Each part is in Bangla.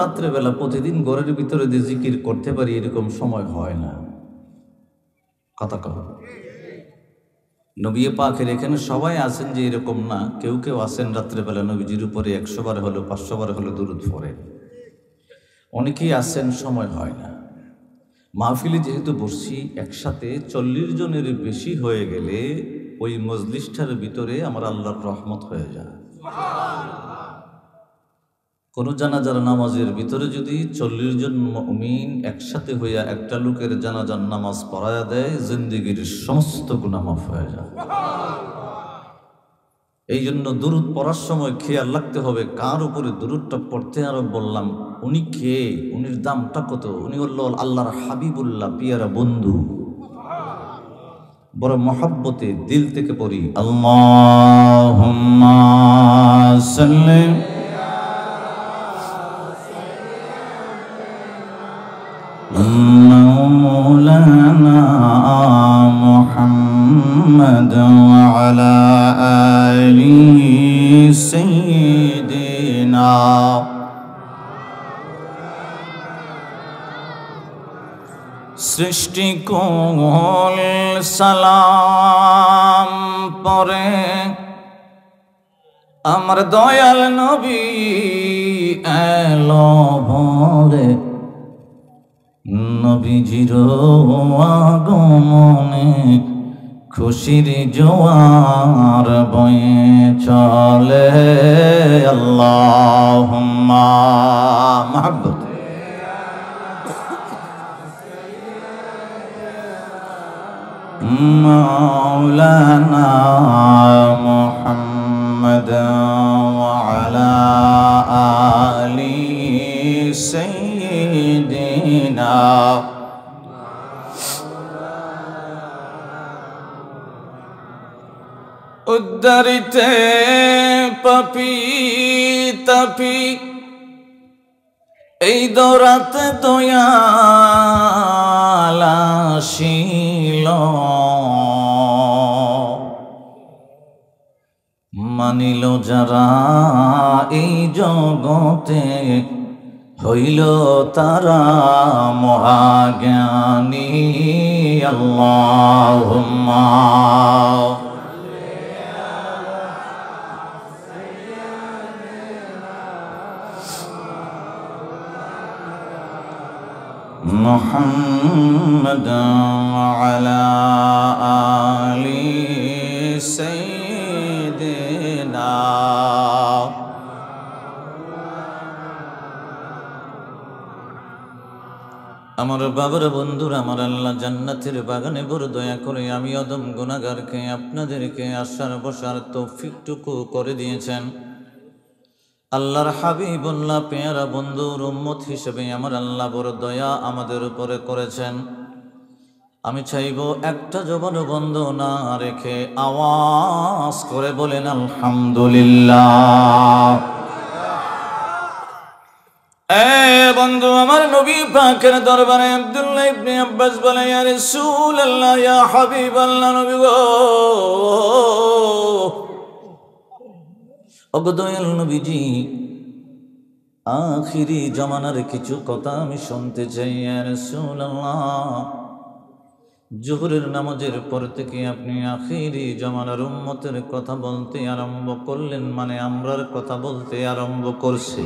রাত্রে বেলা প্রতিদিন ঘরের ভিতরে যে জিকির করতে পারি এরকম সময় হয় না। কথা কহ। নবী পাকের এখানে সবাই আছেন যে এরকম না, কেউ কেউ আছেন রাত্রেবেলা নবীজির উপরে 100 বার হলো 500 বার হলো দুরূদ পড়েন। অনেকেই আছেন সময় হয় না। মাহফিলে যেহেতু বসছি, একসাথে 40 জনের বেশি হয়ে গেলে ওই মজলিসটার ভিতরে আমার আল্লাহর রহমত হয়ে যায়। কোন জানাজার নামাজের ভিতরে যদি 40 জন মুমিন একসাথে হইয়া একটা লোকের জানাজার নামাজ পড়ায়া দেয়, জিন্দেগীর সমস্ত গুনাহ মাফ হয়ে যায়। এই জন্য দুরূদ পড়ার সময় খেয়াল রাখতে হবে কার উপরে দুরূদটা পড়তে। আরো বললাম, উনি কে, উনির দামটা কত। উনি হল আল্লাহর হাবিবুল্লাহ, পিয়ারা বন্ধু। বড় মহব্বতে দিল থেকে পড়ি, আল্লাহুম্মা সাল্লি مولانا محمد وعلى آله سيدنا সৃষ্টি কোল সালাম পরে আমার দয়াল নবী এলো ভরে। নবীজির আগমনে খুশির জোয়ার বয়ে চলে। আল্লাহুম্মা মাহবুব মাওলানা মুহাম্মদ ওয়া আলা আলিহি সাইয়্যিদিনা। উদ্ধরিতে পাপী তাপী এই দৌরাতে দয়াল আসিল। মানিল যারা এই জগতে, হইল তারা মহাজ্ঞানী। আল্লাহুম্মা মুহাম্মদ ওয়া আলা আলি সাইয়্যিদিনা। আমার বাবার বন্ধুরা, আমার আল্লাহ জান্নাতের বাগানে বড় দয়া করে আমি অদম গুনাহগারকে আপনাদেরকে আসার বসার তৌফিকটুকু করে দিয়েছেন। আল্লাহর হাবিবুল্লাহ পেয়ারা বন্ধুর উম্মত হিসেবে আমার আল্লাহ বড় দয়া আমাদের উপরে করেছেন। আমি চাইব একটা জবান বন্ধ না রেখে আওয়াজ করে বলেন আলহামদুলিল্লাহ। বন্ধু আমার, নবী পাকের দরবারে আব্দুল্লাহ ইবনে আব্বাস বলে, ইয়া রাসূলুল্লাহ, ইয়া হাবিবাল্লাহ, নবী গো, ওগো দয়াল নবীজি, আখিরি জামানার কিছু কথা আমি শুনতে চাই। ইয়া রাসূলুল্লাহ, জোহরের নামাজের পর থেকে আপনি আখিরি জামানার উম্মতের কথা বলতে আরম্ভ করলেন, মানে আমরার কথা বলতে আরম্ভ করছি।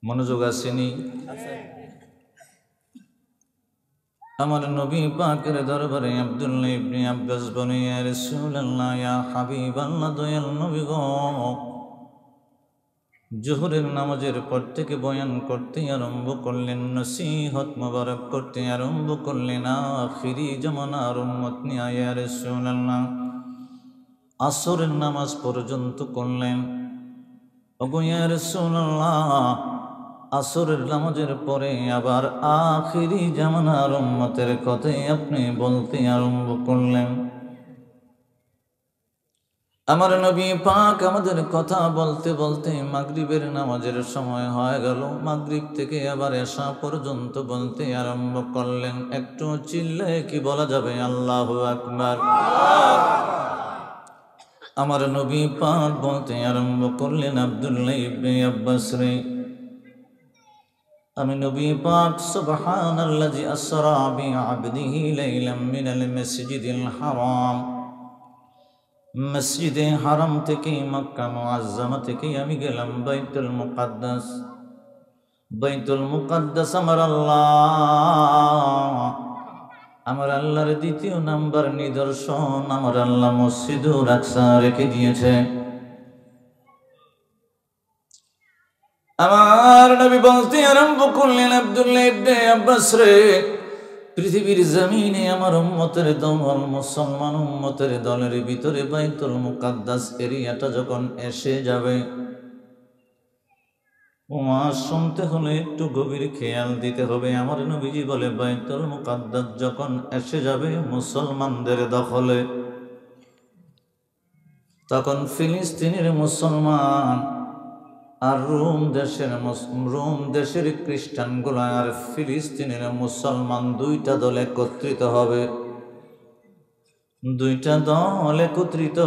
মনোযোগ আসেনি? আমার নবী পাকের দরবারে আব্দুল্লাহ ইবনে আব্বাস বলে, ইয়া রাসূলুল্লাহ, ইয়া হাবিবাল্লাহ, দয়াল নবী গো, জোহরের নামাজের পর থেকে বয়ান করতে আরম্ভ করলেন, নসিহত মোবারক করতে আরম্ভ করলেন আখিরি জামানার উম্মত নিয়ে। ইয়া রাসূলুল্লাহ, আসরের নামাজ পর্যন্ত করলেন। ওগো ইয়া রাসূলুল্লাহ, আসরের নামাজের পরে আবার আখিরি জামানার উম্মতের কথাই আপনি বলতে আরম্ভ করলেন। আমার নবী পাক আমাদের কথা বলতে বলতে মাগরিবের নামাজের সময় হয়ে গেল। মাগরিব থেকে আবার এশা পর্যন্ত বলতে আরম্ভ করলেন। একটু চিল্লায় কি বলা যাবে? আল্লাহু আকবার। আমার নবী পাক বলতে আরম্ভ করলেন, আব্দুল্লাহ ইবনে আব্বাস রে, আমি নবী পাক সুবহানাল্লাযী আসরা বিআবদিহি লাইলাম মিনাল মাসজিদিল হারাম, মসজিদে হারাম থেকে মক্কা মুআজ্জামা থেকে আমি গেলাম বাইতুল মুকাদ্দাস। বাইতুল মুকাদ্দাস আমার আল্লাহর দ্বিতীয় নাম্বার নিদর্শন, আমার আল্লাহ মসজিদুল আকসা রেখে দিয়েছে। আমার নবী বলতে আরম্ভ করলেন, আব্দুল্লাহ ইবনে আব্বাস রে, পৃথিবীর জমিনে আমার উম্মতের দল, মুসলমান উম্মতের দলের ভিতরে বাইতুল মুকাদ্দাস এরিয়াটা যখন এসে যাবে, ওয়াজ শুনতে হলে একটু গভীর খেয়াল দিতে হবে। আমার নবীজি বলে, বাইতুল মুকাদ্দাস যখন এসে যাবে মুসলমানদের দখলে, তখন ফিলিস্তিনের মুসলমান আর রোম দেশের খ্রিস্টানগুলো আর ফিলিস্তিনের মুসলমান দুইটা দল একত্রিত হবে। দুইটা দল একত্রিত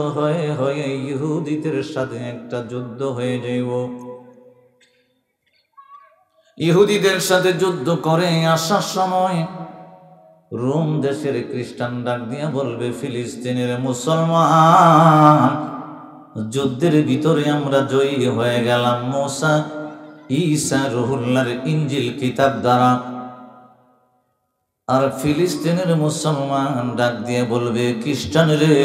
হয়ে ইহুদিদের সাথে একটা যুদ্ধ হয়ে যাইব। ইহুদিদের সাথে যুদ্ধ করে আসার সময় রোম দেশের খ্রিস্টান ডাক দিয়া বলবে, ফিলিস্তিনের মুসলমান, যুদ্ধের ভিতরে আমরা জয়ী হয়ে গেলাম মুসা, ঈসা, রুহুল্লাহর ইনজিল কিতাব দ্বারা। আর ফিলিস্তিনের মুসলমান ডাক দিয়ে বলবে, খ্রিস্টান রে,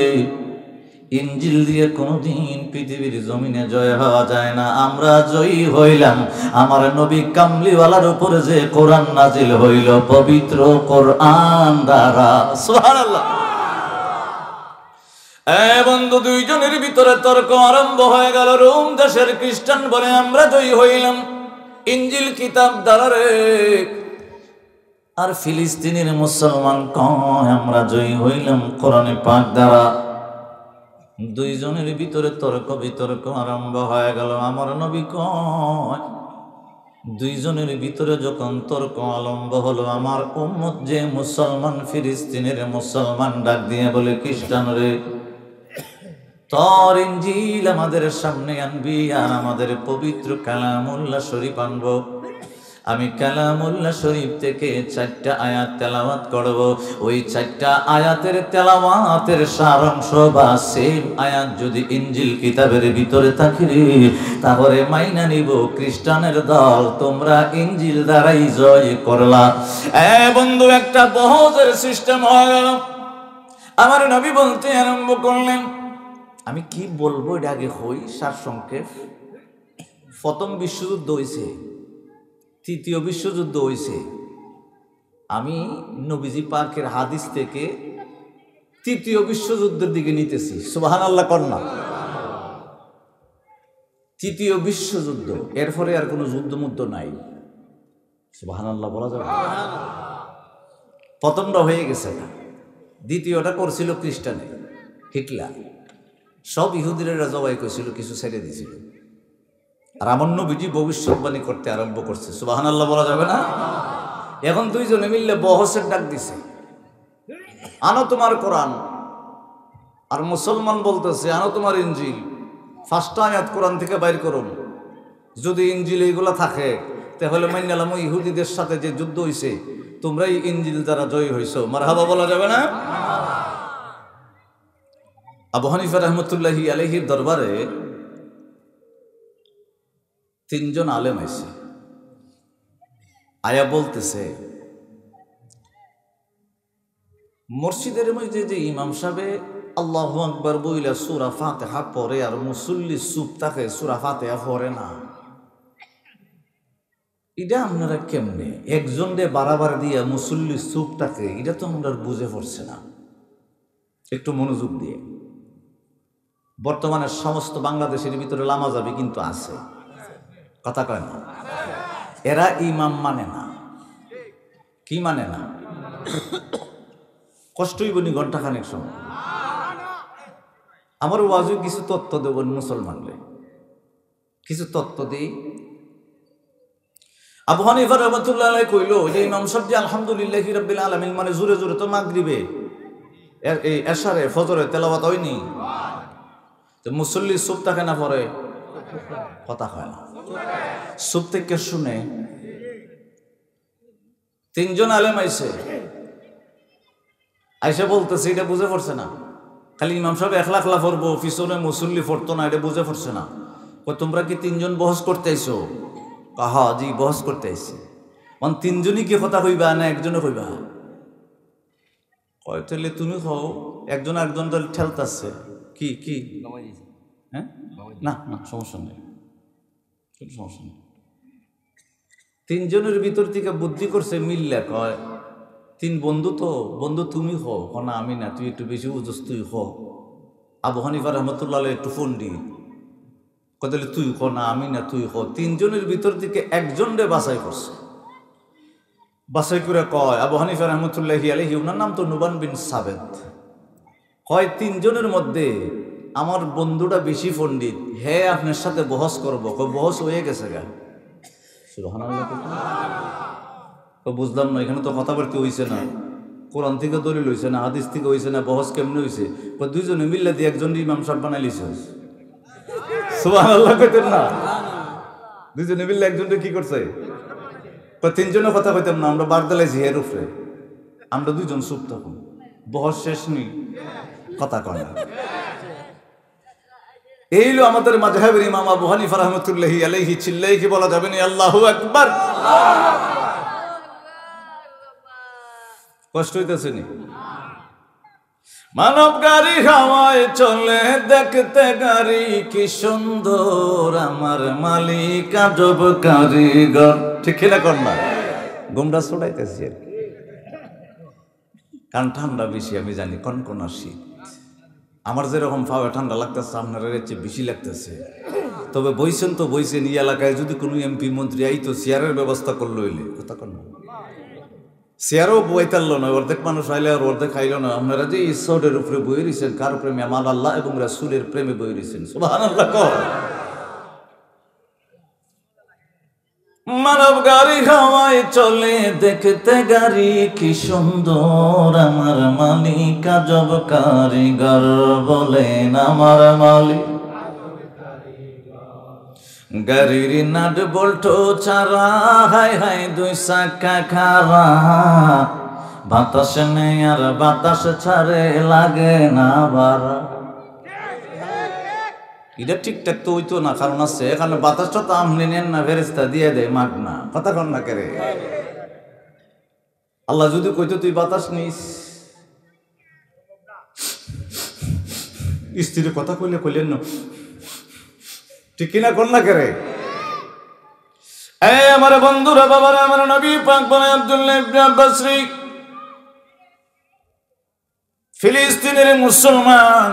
ইনজিল দিয়ে কোনোদিন পৃথিবীর জমিনে জয় হওয়া যায় না, আমরা জয়ী হইলাম আমার নবী কামলিওয়ালার উপরে যে কোরআন নাজিল হইল, পবিত্র কোরআন দ্বারা। সুবহানাল্লাহ। বন্ধু, দুইজনের ভিতরে তর্ক আরম্ভ হয়ে গেল। রোম দেশের খ্রিস্টান বলে, আমরা জয়ী হইলাম ইনজিল কিতাব দ্বারা রে। আর ফিলিস্তিনের মুসলমান কয়, আমরা জয়ী হইলাম কোরআনে পাক দ্বারা। দুইজনের ভিতরে তর্ক বিতর্ক আরম্ভ হয়ে গেল। আমার নবী কয়, দুইজনের ভিতরে যখন তর্ক আরম্ভ হলো, আমার উম্মত যে মুসলমান, ফিলিস্তিনের মুসলমান ডাক দিয়ে বলে, খ্রিস্টান রে, তোর ইনজিল আমাদের সামনে আনবি আর আমাদের পবিত্র কালামুল্লাহ শরীফ আনবো। আমি কালামুল্লাহ শরীফ থেকে 4টা আয়াত তেলাওয়াত করব। ওই 4টা আয়াতের তেলাওয়াতের সারাংশ বা সেম আয়াত যদি ইনজিল কিতাবের ভিতরে থাকে, তাহলে মাইনা নিব খ্রিস্টানের দল, তোমরা ইনজিল দ্বারাই জয় করলা। বন্ধু, একটা বহজের সিস্টেম হয়ে গেল। আমার নবী বলতে আরম্ভ করলেন, আমি কি বলবো এটা আগে হই সারসংক্ষেপ। প্রথম বিশ্বযুদ্ধ হয়েছে, তৃতীয় বিশ্বযুদ্ধ হয়েছে। আমি নবীজি পাকের হাদিস থেকে তৃতীয় বিশ্বযুদ্ধের দিকে নিতেছি। সুবহানাল্লাহ কন্যা। তৃতীয় বিশ্বযুদ্ধ, এরপরে আর কোনো যুদ্ধ নাই। সুবহানাল্লাহ বলা যাবে। প্রথমটা হয়ে গেছে না, দ্বিতীয়টা করছিল খ্রিস্টানে, হিটলার। সব ইহুদিরা জবাই করেছিল, কিছু ছেড়ে দিয়েছিল। আর আমার নবীজি ভবিষ্যৎবাণী করতে আরম্ভ করছে। সুবহানাল্লাহ বলা যাবে না। এখন দুইজনে মিললে বহসের ডাক দিছে, আনো তোমার কোরআন। আর মুসলমান বলতেছে, আনো তোমার ইনজিল। 5টা আয়াত কোরআন থেকে বাইর করুন। যদি ইনজিল এইগুলা থাকে, তাহলে মাইনালাম ইহুদিদের সাথে যে যুদ্ধ হয়েছে, তোমরাই ইনজিল দ্বারা জয়ী হয়েছো। মারহাবা বলা যাবে না। আবু হানিফা রাহমাতুল্লাহি আলাইহির দরবারে 3 জন আলেম আছে। আয়া বলতেছে, মসজিদের মধ্যে যে ইমাম সাহেব আল্লাহু আকবার বইলা সূরা ফাতিহা পড়ে, আর মুসল্লি চুপ থাকে, সূরা ফাতিহা পড়ে না, এটা আপনারা কেমনে? একজন রে বারবার দিয়া মুসল্লি চুপ থাকে, এটা তো আমরা বুঝে পড়ছে না। একটু মনোযোগ দিয়ে। বর্তমানে সমস্ত বাংলাদেশের ভিতরে লামাজাবি কিন্তু আছে, কথা কয় না। এরা ইমাম মানে না। কি মানে না? কষ্টই বনি ঘন্টাখানেক সময়। আমার ওয়াজে কিছু তথ্য দেবেন মুসলমানরে, কিছু তথ্য দিই। আবু হানিফা রাহমাতুল্লাহ আলাইহি কইল যে ইমাম সাহেব যে আলহামদুলিল্লাহি রাব্বিল আলামিন মানে জোরে জোরে তো মাগরিবে এই এশারে ফজরে তেলাওয়াত হয়নি। তো মুসল্লি চুপ থাকে না, পরে কথা হয় না, চুপ থেকে শুনে। তিনজন আলেম আইসে বলতেছে এটা বুঝে পড়ছে না, খালি ইমাম সাহেব একলা একলা পড়বো, পিছনে মুসল্লি পড়তো না, এটা বুঝে পড়ছে না। তোমরা কি তিনজন বহস করতে আইসো? হা জি, বহস করতে আইসি। মানে তিনজনই কি কথা কইবা না একজনে কইবা? কয় তাহলে তুমি কও। একজন একজন তাহলে ঠেলতাছে, কি কি হ্যাঁ, না না সমস্যা নেই, সমস্যা নেই। তিনজনের ভিতর থেকে বুদ্ধি করছে মিললে, কয় তিন বন্ধু তো, বন্ধু তুমি হো, না আমি না, তুই একটু বেশি বুঝস, তুই হো। আবু হানিফা রহমতুল্লাহ একটু ফোন দি, কতালে তুই হো, না আমি না, তুই হো। তিনজনের ভিতর থেকে একজন রে বাছাই করছে। বাছাই করে কয় আবু হানিফা রহমতুল্লাহি আলাইহি, ওনার নাম তো নুবান বিন সাবেত, কয় তিনজনের মধ্যে আমার বন্ধুটা বেশি পণ্ডিত, হে আপনার সাথে বহস করবো। বহস হয়ে গেছে গা। বুঝলাম না, এখানে তো কথাবার্তা হইছে না, কোরআন থেকে দলিল হইছে না, হাদিস থেকে হইছে না, বহস কেমনে হইছে? দুইজনে মিল্লা দিয়ে একজন ইমাম সাহেব বানাই লিছে। সুবহানাল্লাহ কইতেন না? দুইজনে মিল্লা একজনটা কি করছে? তিনজনের কথা কইতাম না, আমরা বার দিলাইছি এর উপরে, আমরা দুইজন চুপ থাকুন, বহস শেষ নেই, কথা কয় না। এইলো আমাদের মাযহাবের ইমাম আবু হানিফা রাহমাতুল্লাহি আলাইহি। চিল্লাই কি বলা যাবে না আল্লাহু আকবার? কষ্ট হইতেছে নি? মানব গাড়ি হাওয়ায় চলে, দেখতে গাড়ি কি সুন্দর, আমার মালিক আজব কারিগর। ঠিক না কর না? গুমরা ছড়াইতেছি আর কি, কারণ ঠান্ডা বেশি, আমি জানি কনকনা শীত। আমার যেরকম ফাওয়া ঠান্ডা লাগতেছে, আপনার এর চেয়ে বেশি লাগতেছে। তবে বইছেন তো বইছেন, এই এলাকায় যদি কোনো এমপি মন্ত্রী আইতো, চেয়ারের ব্যবস্থা করলো হইলে কথা কন না, চেয়ারও বইতারল না, অর্ধেক মানুষ আইলে আর অর্ধেক খাইল না। আপনারা যে ঈশ্বরের উপরে বই রয়েছেন, কার প্রেমে? আমার আল্লাহ এবং রাসূলের প্রেমে বই রয়েছেন। সুবহানাল্লাহ কর। মানব গাড়ি হাওয়ায় চলে, দেখতে গাড়ি কি সুন্দর, আমার মালিক আজব কারিগর, বলেন আমার মালিক। গাড়ির নাট বল্টো ছাড়া, হাই হাই দুই চাকা খারা, বাতাস নেই আর বাতাস ছাড়ে, লাগে না বাড়া। এটা ঠিকঠাক তো হইতো না, কারণ আছে এখানে বাতাসটা তো আমনি নেন না, ফেরেস্তা দিয়ে দেয় মাগ না, কথা কন না কেরে? আল্লাহ যদি কইতো তুই বাতাস নিস, স্ত্রীর কথা কইলে কইলেন না, ঠিক কিনা কন না কেরে? এই আমার বন্ধুরা, বাবারা, আমার নবী পাক বলে আব্দুল্লাহ ইবনে আব্বাস, ফিলিস্তিনের মুসলমান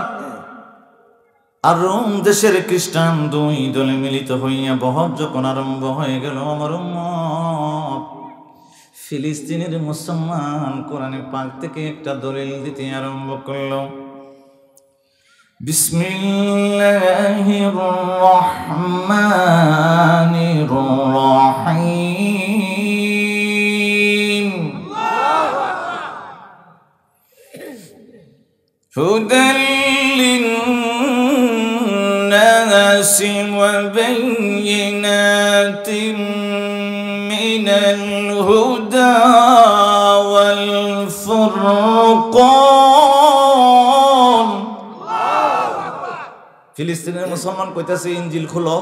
আর রোম দেশের খ্রিস্টান দুই দলে মিলিত হইয়া বহর যখন আরম্ভ হয়ে গেল, আমার উম্মত ফিলিস্তিনের মুসলমান কোরআনে পাক থেকে একটা দলিল দিতে আরম্ভ করল। বিসমিল্লাহির রহমানির রহিম। হুদাল লিন-নাস ওয়া বাইয়িনাতিন মিনাল হুদা ওয়াল ফুরকান। ফিলিস্তিনের মুসলমান কইতাছে ইনজিল খুলো,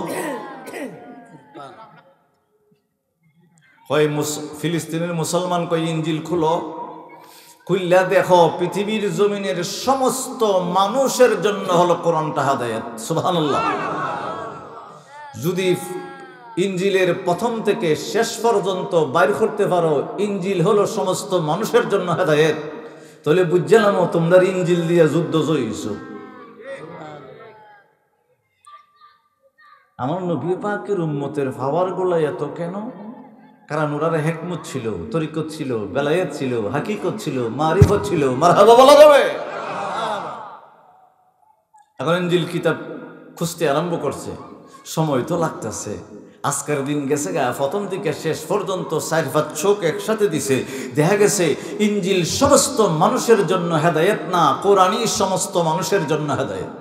হয় ফিলিস্তিনের মুসলমান কই ইনজিল খুলো, খুললা দেখো পৃথিবীর জমিনের সমস্ত মানুষের জন্য হলো কোরআনটা হেদায়েত। সুবহানাল্লাহ। যদি ইনজিলের প্রথম থেকে শেষ পর্যন্ত বাইর করতে পারো ইনজিল হলো সমস্ত মানুষের জন্য হেদায়েত, তাহলে বুঝলাম তোমরা ইনজিল দিয়ে যুদ্ধ জয়ীছো। আমার নবী পাকের উম্মতের পাওয়ার গুলা এত কেন? কারণ ওনার হিকমত ছিল, তরিকত ছিল, বেলায়েত ছিল, হাকিকত ছিল, মারিফত ছিল। মারহাবা বলা যাবে? এখন ইনজিল কিতাব খুঁজতে আরম্ভ করছে, সময় তো লাগতেছে। আজকের দিন গেছে গা, প্রথম থেকে শেষ পর্যন্ত 4-5 চোখ একসাথে দিছে, দেখা গেছে ইনজিল সমস্ত মানুষের জন্য হেদায়েত না, কোরআনই সমস্ত মানুষের জন্য হেদায়েত।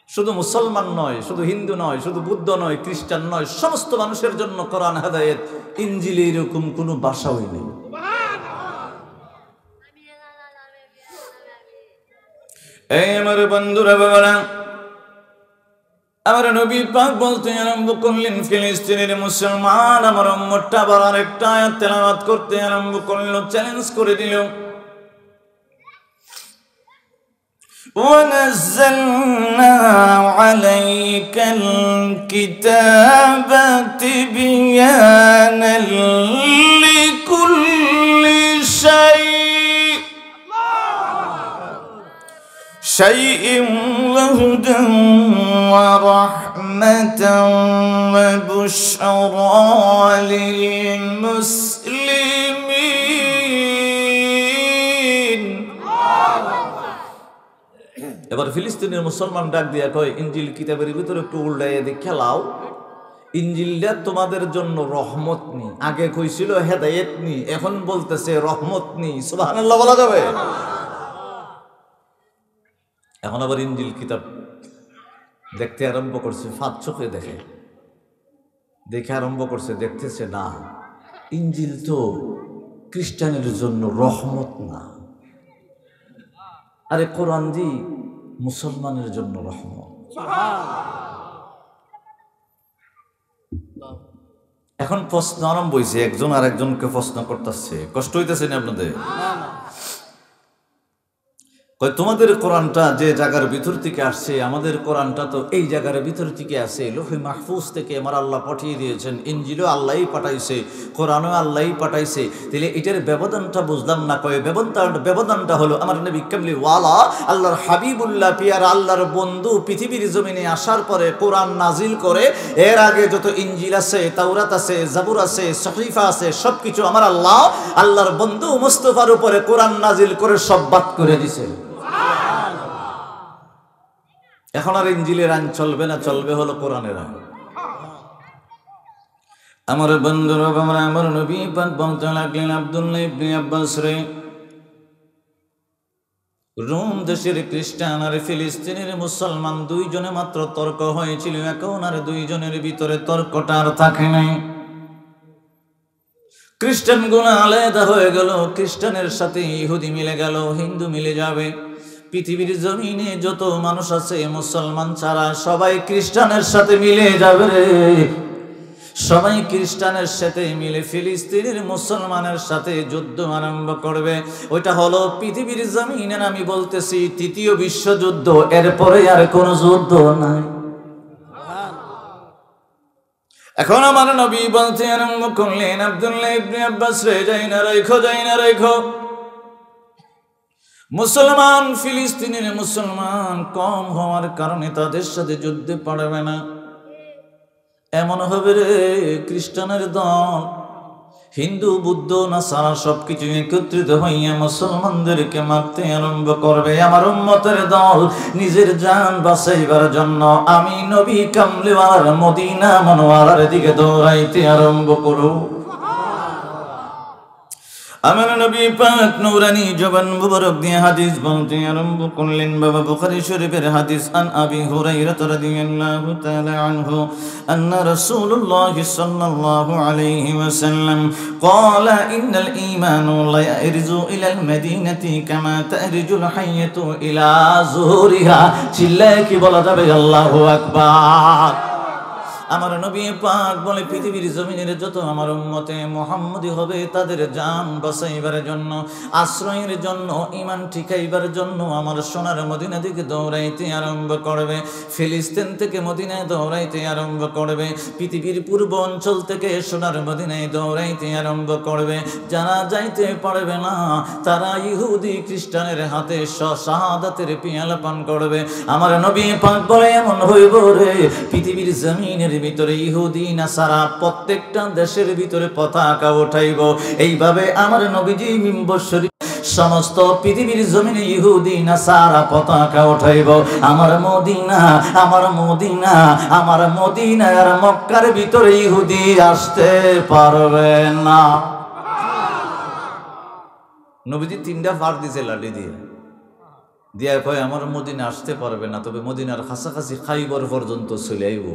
শুধু মুসলমান নয়, শুধু হিন্দু নয়, শুধু বুদ্ধ নয়, খ্রিস্টান নয়, সমস্ত মানুষের জন্য কোরআন হেদায়েত। ইনজিলে এরকম কোনো ভাষাই নেই। এই আমার বন্ধুরা, বাবারা, আমার নবী পাক বলতে আরম্ভ করলেন, ফিলিস্তিনের মুসলমান আমার উম্মতটা আবার আরেকটা আয়াত তেলাওয়াত করতে আরম্ভ করলো, চ্যালেঞ্জ করে দিল। ونزلنا عليك الكتاب تبيانا لكل شيء وهدى ورحمة وبشرى للمسلمين। এবার ফিলিস্তিনের মুসলমান ডাক দিয়া কয়, ইনজিল কিতাবের ভিতরে একটু উল্টাইয়া দিয়ে খেলাও, ইনজিলটা তোমাদের জন্য রহমত নি। আগে কইছিল হেদায়েত নি, এখন বলতেছে রহমত নি। সুবহানাল্লাহ বলা যাবে? এখন আবার ইনজিল কিতাব দেখতে আরম্ভ করছে, ফাঁদ চোখে দেখে আরম্ভ করছে, দেখতেছে না, ইনজিল তো খ্রিস্টানের জন্য রহমত না, আরে কোরআন জি মুসলমানের জন্য রহমত। এখন প্রশ্ন আরম্ভ হয়েছে, একজন আর একজনকে প্রশ্ন করতেছে। কষ্ট হইতেছে না আপনাদের? তোমাদের কোরআনটা যে জায়গার ভিতর থেকে আসছে, আমাদের কোরআনটা তো এই জায়গার ভিতর থেকে আসে, লোহে মাহফুজ থেকে আমার আল্লাহ পাঠিয়ে দিয়েছেন। ইনজিলও আল্লাহই পাঠাইছে, কোরআনও আল্লাহই পাঠাইছে, তাহলে এটার ব্যবধানটা বুঝলাম না। কয়ে ব্যবধানটা হলো আমার নবী কামলি ওয়ালা আল্লাহর হাবিবুল্লাহ পিয়ার আল্লাহর বন্ধু পৃথিবীর জমিনে আসার পরে কোরআন নাজিল করে। এর আগে যত ইনজিল আছে, তাওরাত আছে, জাবুর আছে, সহিফা আছে, সবকিছু আমার আল্লাহর বন্ধু মুস্তাফার উপরে কোরআন নাজিল করে সব বাদ করে দিছে। এখন আর ইনজিলের আইন চলবে না, চলবে হলো কোরআনের আইন। আমার বন্ধুরা, আমার নবী পাক বলতে লাগলেন, আব্দুল্লাহ ইবনে আব্বাস রে, রোম দেশের খ্রিস্টান আর ফিলিস্তিনের মুসলমান দুইজনে মাত্র তর্ক হয়েছিল, এখন আর দুইজনের ভিতরে তর্কটা আর থাকে নাই। খ্রিস্টান গুলো আলাদা হয়ে গেল, খ্রিস্টানের সাথে ইহুদি মিলে গেল, হিন্দু মিলে যাবে। পৃথিবীর জমিনে যত মানুষ আছে মুসলমান ছাড়া সবাই খ্রিস্টানের সাথে মিলে যাবে রে। সবাই খ্রিস্টানের সাথে মিলে ফিলিস্তিনের মুসলমানের সাথে যুদ্ধ আরম্ভ করবে। ওইটা হলো পৃথিবীর জমিনের, আমি বলতেছি, তৃতীয় বিশ্বযুদ্ধ। এরপরে আর কোনো যুদ্ধ নাই। এখন আমার নবী বলতে আরম্ভ করলেন, আব্দুল্লাহ ইবনে আব্বাস রে, যাই না রাখো। মুসলমান, ফিলিস্তিনের মুসলমান কম হওয়ার কারণে তাদের সাথে যুদ্ধে পারবে না। এমন হবে রে, খ্রিস্টানের দল, হিন্দু, বুদ্ধ, নাসারা সবকিছু একত্রিত হইয়া মুসলমানদেরকে মারতে আরম্ভ করবে। আমার উম্মতের দল নিজের জান বাঁচাইবার জন্য আমি নবী কামলিওয়ালার মদিনা মনোয়ারার দিকে দৌড়াইতে আরম্ভ করব। আমার নবী পাক নূরানি জবান মুবারক দিয়ে হাদিস বলতে আরম্ভ করলেন। বাবা বুখারী শরীফের হাদিস, আন আবি হুরায়রা রাদিয়াল্লাহু তাআলা আনহু আন্না রাসূলুল্লাহ সাল্লাল্লাহু আলাইহি ওয়াসাল্লাম ক্বালা ইন্নাল ঈমানু লা ইয়ারজু ইলাল মাদিনাতি কামা তারজুল হাইয়াতু ইলা যুহুরিহা। চিল্লায়ে কি বলা যাবে আল্লাহু আকবার? আমার নবী পাক বলে, পৃথিবীর জমিনের যত আমার উম্মতে মুহাম্মদী হবে তাদের জান বাঁচাইবার জন্য, আশ্রয়ের জন্য, ঈমান ঠিকাইবার জন্য আমার সোনার মদিনা দিকে দৌড়াইতে আরম্ভ করবে। ফিলিস্তিন থেকে মদিনায় দৌড়াইতে আরম্ভ করবে। পৃথিবীর পূর্ব অঞ্চল থেকে সোনার মদিনায় দৌড়াইতে আরম্ভ করবে। যারা যাইতে পারবে না তারা ইহুদি খ্রিস্টানের হাতে শাহাদাতের পিয়ালা পান করবে। আমার নবী পাক বলে, এমন হইব রে, পৃথিবীর জমিনের ভিতরে ইহুদি নাসারা প্রত্যেকটা দেশের ভিতরে পতাকা উঠাইব। এইভাবে আমার নবীজি মিম্বর শরীফ সমস্ত পৃথিবীর জমিনে ইহুদি নাসারা পতাকা উঠাইব। আমার মদিনা, আমার মদিনা, আমার মদিনা আর মক্কার ভিতরে ইহুদি আসতে পারবে না। নবীজি তিনটা ফার দিছে লাঠি দিয়ে। দিয়া কয় আমার মদিনা আসতে পারবে না, তবে মদিনার কাছাকাছি খাইবর পর্যন্ত চলে আইব।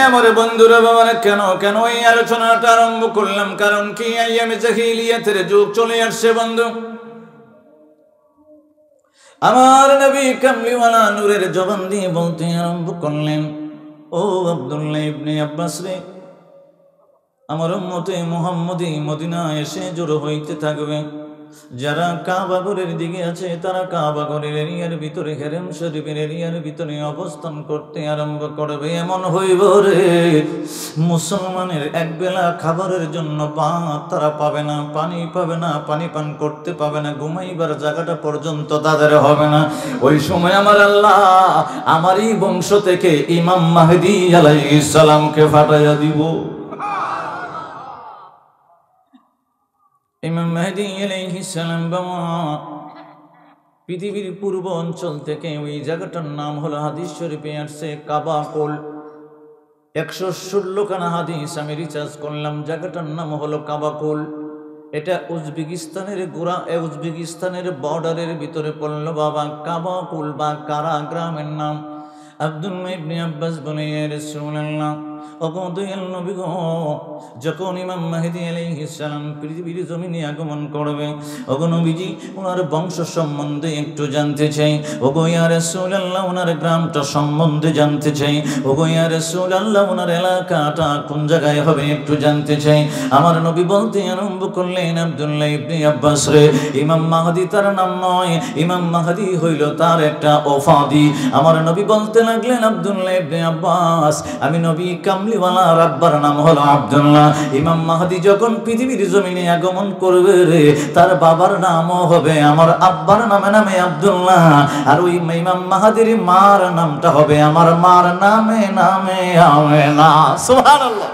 আমার বন্ধুরা বাবারা, কেন কেন এই আলোচনাটা আরম্ভ করলাম? কারণ কি, আইয়ামে জাহিলিয়াতের যুগ চলে আসছে বন্ধু। আমার নবী কামলিওয়ালা নূরের জবান দিয়ে বলতে আরম্ভ করলেন, ও আব্দুল্লাহ ইবনে আব্বাস রে, আমার উম্মতে মুহাম্মদী মদিনা এসে জড়ো হইতে থাকবে। যারা কাবা ঘরের দিকে আছে তারা কাবা ঘরের এরিয়ার ভিতরে, হেরেম শরীফের এরিয়ার ভিতরে অবস্থান করতে আরম্ভ করবে। এমন হইব রে, মুসলমানের একবেলা খাবারের জন্য ভাত তারা পাবে না, পানি পাবে না, পানি পান করতে পাবে না, ঘুমাইবার জায়গাটা পর্যন্ত তাদের হবে না। ওই সময় আমার আল্লাহ আমারই বংশ থেকে ইমাম মাহদী আলাইহিস সালামকে ফাটাইয়া দিব। ইমাম মাহদী আলাইহিস সালাম বাবা পৃথিবীর পূর্ব অঞ্চল থেকে, ওই জায়গাটার নাম হলো, হাদিস শরীফে আসছে কাবা কোল। 116 খানা হাদিস আমি রিসার্চ করলাম, জায়গাটার নাম হলো কাবা কোল। এটা উজবেকিস্তানের গোড়া, উজবেকিস্তানের বর্ডারের ভিতরে পড়লো বাবা কাবা কোল বা কারা গ্রামের নাম। আব্দুল্লাহ ইবনে আব্বাস বলে, ইয়া রাসূলুল্লাহ, অগদয়াল নবী গো, যখন ইমাম মাহদী আলাইহিস সালাম পৃথিবীর জমিনে আগমন করবে, ওগো নবীজি ওনার বংশ সম্বন্ধে একটু জানতে চাই। ওগো ইয়া রাসূলুল্লাহ, ওনার গ্রামটা সম্বন্ধে জানতে চাই। ওগো ইয়া রাসূলুল্লাহ, ওনার এলাকাটা কোন জায়গায় হবে একটু জানতে চাই। আমার নবী বলতে আরম্ভ করলেন, আব্দুল্লাহ ইবনে আব্বাস রে, ইমাম মাহদী তার নাম নয়, ইমাম মাহদী হইল তার একটা উপাধি। আমার নবী বলতে লাগলেন, আব্দুল্লাহ ইবনে আব্বাস, আমি নবী কামলিওয়ালা আব্বার নাম হলো আব্দুল্লাহ। ইমাম মাহদী যখন পৃথিবীর জমিনে আগমন করবে রে, তার বাবার নামও হবে আমার আব্বার নামে আব্দুল্লাহ, আর ওই ইমাম মাহদীর মার নামটা হবে আমার মার নামে আমেনা। সুবহানাল্লাহ।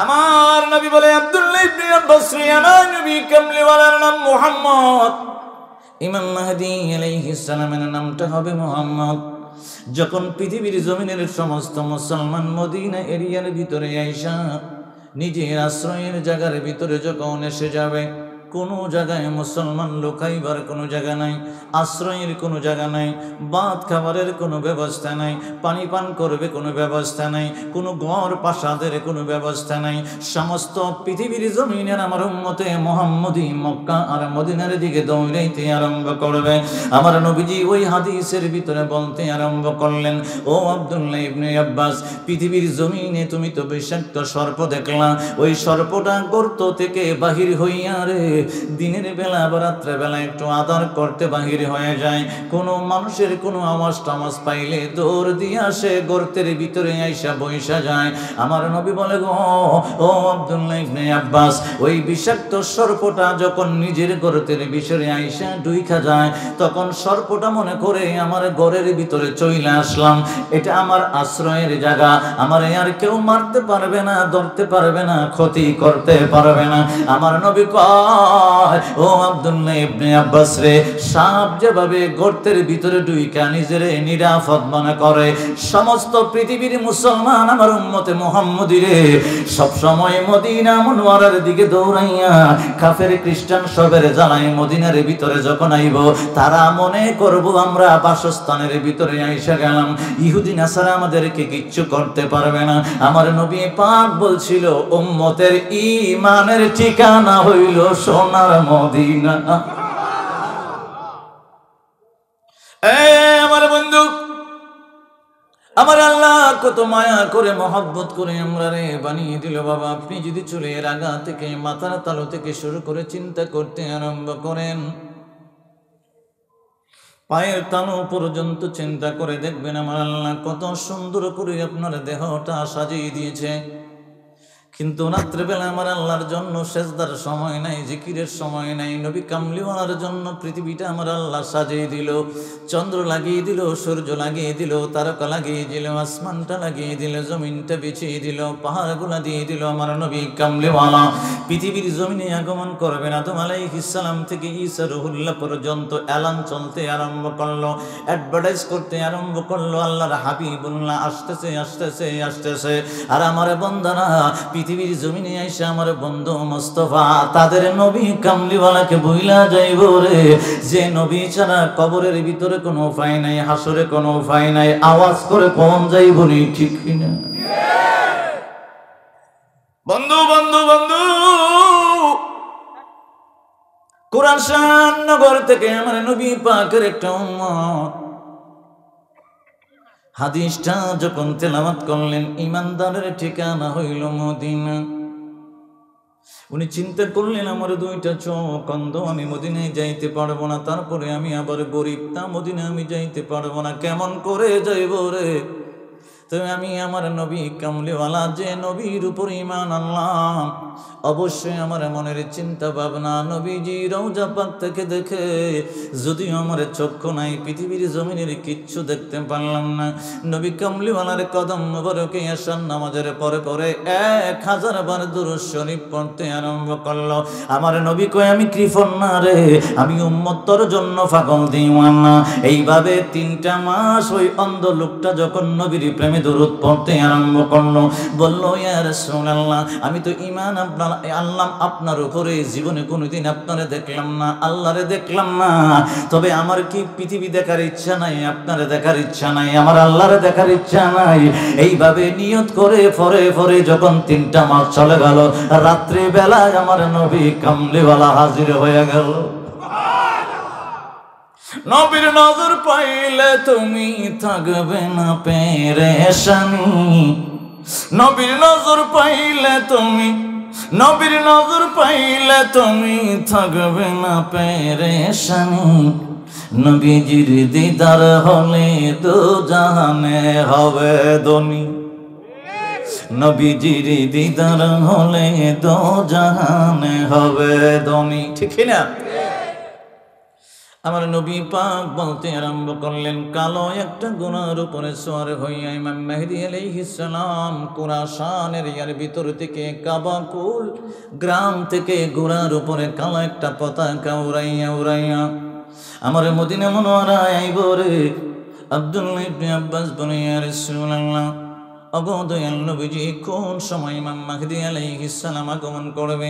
আমার নবী বলে, আব্দুল্লাহ ইবনে আব্বাস, আমার নবী কামলিওয়ালার নাম মুহাম্মদ, ইমাম মাহদী আলাইহিস সালামের নামটা হবে মুহাম্মদ। যখন পৃথিবীর জমিনের সমস্ত মুসলমান মদিনা এরিয়ার ভিতরে আইসা নিজের আশ্রয়ের জায়গার ভিতরে যখন এসে যাবে, কোনো জায়গায় মুসলমান লুকাইবার কোনো জায়গা নাই, আশ্রয়ের কোনো জায়গা নাই, ভাত খাবারের কোনো ব্যবস্থা নাই, পানি পান করবে কোনো ব্যবস্থা নাই, কোনো ঘর প্রাসাদের কোনো ব্যবস্থা নাই। সমস্ত পৃথিবীর জমিনের আমার উম্মতে মুহাম্মদী মক্কা আর মদিনার দিকে দৌড়াইতে আরম্ভ করবে। আমার নবীজি ওই হাদিসের ভিতরে বলতে আরম্ভ করলেন, ও আব্দুল্লাহ ইবনে আব্বাস, পৃথিবীর জমিনে তুমি তো বিষাক্ত সর্প দেখলা, ওই সর্পটা গর্ত থেকে বাহির হইয়া রে দিনের বেলা বা রাত্রে বেলা একটু আদর করতে বাহির হয়ে যায়। কোনো মানুষের কোনো আওয়াজ টামাজ পাইলে দৌড় দিয়ে আসে গর্তের ভিতরে আইসা বইসা যায়। আমার নবী বলে, গো ও আব্দুল্লাহ ইবনে আব্বাস, ওই বিষাক্ত সর্পটা যখন নিজের গর্তের ভিতরে আইসা ঢুইকা যায়, তখন সর্পটা মনে করে আমার ঘরের ভিতরে চলে আসলাম, এটা আমার আশ্রয়ের জায়গা, আমার আর কেউ মারতে পারবে না, ধরতে পারবে না, ক্ষতি করতে পারবে না। আমার নবী ও আব্দুল্লাহ ইবনে আব্বাস রে, সাপ যেভাবে গর্তের ভিতরে ঢুইকা নিজের নিরাপদ মনে করে, সমস্ত পৃথিবীর মুসলমান আমার উম্মতে মুহাম্মদী রে সব সময় মদিনা মুনওয়ারার দিকে দৌড়াইয়া কাফের খ্রিস্টান সবের জ্বালাই মদিনার ভিতরে যখন আইব, তারা মনে করব আমরা বাসস্থানের ভিতরে আইসা গেলাম, ইহুদি নাসারা আমাদেরকে কিচ্ছু করতে পারবে না। আমার নবী পাক বলছিল, উম্মতের ঈমানের ঠিকানা হইল সোনার মদিনা। আমার বন্ধু, আমার আল্লাহ কত মায়া করে মহব্বত করে আমরা রে বানিয়ে দিল বাবা। আপনি যদি চুলের আগা থেকে মাথার তালু থেকে শুরু করে চিন্তা করতে আরম্ভ করেন, পায়ের তালু পর্যন্ত চিন্তা করে দেখবেন আমার আল্লাহ কত সুন্দর করে আপনার দেহটা সাজিয়ে দিয়েছে। কিন্তু রাত্রেবেলা আমার আল্লাহর জন্য সেজদার সময় নাই, জিকিরের সময় নাই। নবী কামলিওয়ালার জন্য পৃথিবীটা আমার আল্লাহ সাজিয়ে দিল, চন্দ্র লাগিয়ে দিল, সূর্য লাগিয়ে দিল, তারকা লাগিয়ে দিল, আসমানটা লাগিয়ে দিল, জমিনটা বিছিয়ে দিল, পাহাড়গুলা দিয়ে দিল। আমার নবী কামলিওয়ালা পৃথিবীর জমিনে আগমন করবেন, আদম আলাইহিস সালাম থেকে ঈসা রুহুল্লাহ পর্যন্ত এলান চলতে আরম্ভ করলো, অ্যাডভার্টাইজ করতে আরম্ভ করলো, আল্লাহর হাবিবুল্লাহ আসতেছে আসতেছে আসতেছে। আর আমার বন্দারা পৃথিবীর জমিনে আইসা আমার বন্ধু মোস্তফা তাদের নবী কামলিওয়ালাকে ভুইলা যাইব রে, যে নবী ছাড়া কবরের ভিতরে কোনো উপায় নাই, হাসরে কোনো উপায় নাই, আওয়াজ করে কোন যাইব নি, ঠিক কিনা? বন্ধু বন্ধু বন্ধু, কুরাশান নগর থেকে আমার নবী পাকের একটা উম্মত হাদিসটা যখন তেলাওয়াত করলেন, ইমানদারের ঠিকানা হইল মদিনা। উনি চিন্তা করলেন আমার দুইটা চোখ অন্ধ, আমি মদিনায় যাইতে পারবো না, তারপরে আমি আবার গরিব, তা মদিনা আমি যাইতে পারবো না, কেমন করে যাইব রে? তবে আমি আমার নবী কামলিওয়ালা যে নবীর উপর ঈমান আনলাম, অবশ্যই আমার মনের চিন্তা ভাবনা নবীজি রওজা পাক থেকে দেখে, যদিও আমার চক্ষু নাই, পৃথিবীর জমিনের কিচ্ছু দেখতে পারলাম না, নবী কামলিওয়ালার কদম মোবারকে আসার নামাজের পরে পরে 1000 বার দুরূদ শরীফ পড়তে আরম্ভ করলো। আমার নবী কয় আমি কৃপণ না রে, আমি উম্মতের জন্য পাগল দিওয়ানা। এইভাবে 3টা মাস ওই অন্ধ লোকটা যখন নবীর প্রেমে দুরূদ পড়তে আরম্ভ করলো, বললো ইয়া রাসূলুল্লাহ, আমি তো ঈমান আনলাম আপনার উপরে, জীবনে কোনোদিন আপনারে দেখলাম না, আল্লাহরে দেখলাম না, তবে আমার কি পৃথিবী দেখার ইচ্ছা নাই, আপনারে দেখার ইচ্ছা নাই, আমার আল্লাহরে দেখার ইচ্ছা নাই। এইভাবে নিয়ত করে পরে পরে যখন 3টা মাস চলে গেল, রাত্রি বেলায় আমার নবী কামলিওয়ালা হাজির হয়ে গেল। নবীর নজর পাইলে তুমি থাকবে না পেরেশানি, নবীর নজর পাইলে তুমি, নবীর নজর পাইলে তুমি থাকবে না পেরেশানি, নবীজির দিদার হলে দো জাহানে হবে ধনী, নবীজির দিদার হলে দো জাহানে হবে ধনী, ঠিক না? আমার নবী পাক বলতে আরম্ভ করলেন, কালো একটা ঘোড়ার উপরে সওয়ার হইয়া ইমাম মেহেদী আলাইহিস সালাম কুরাশানের ইয়ার ভিতর থেকে কাবাকুল গ্রাম থেকে ঘোড়ার উপরে কালো একটা পতাকা উড়াইয়া উড়াইয়া আমার মদিনা মুনওয়ারায় আইব রে। আব্দুল্লাহ ইবনে আব্বাস বলে, ইয়া রাসূলুল্লাহ, ওগো দয়াল নবীজি, কোন সময় ইমাম মেহেদী আলাইহিস সালাম আগমন করবে?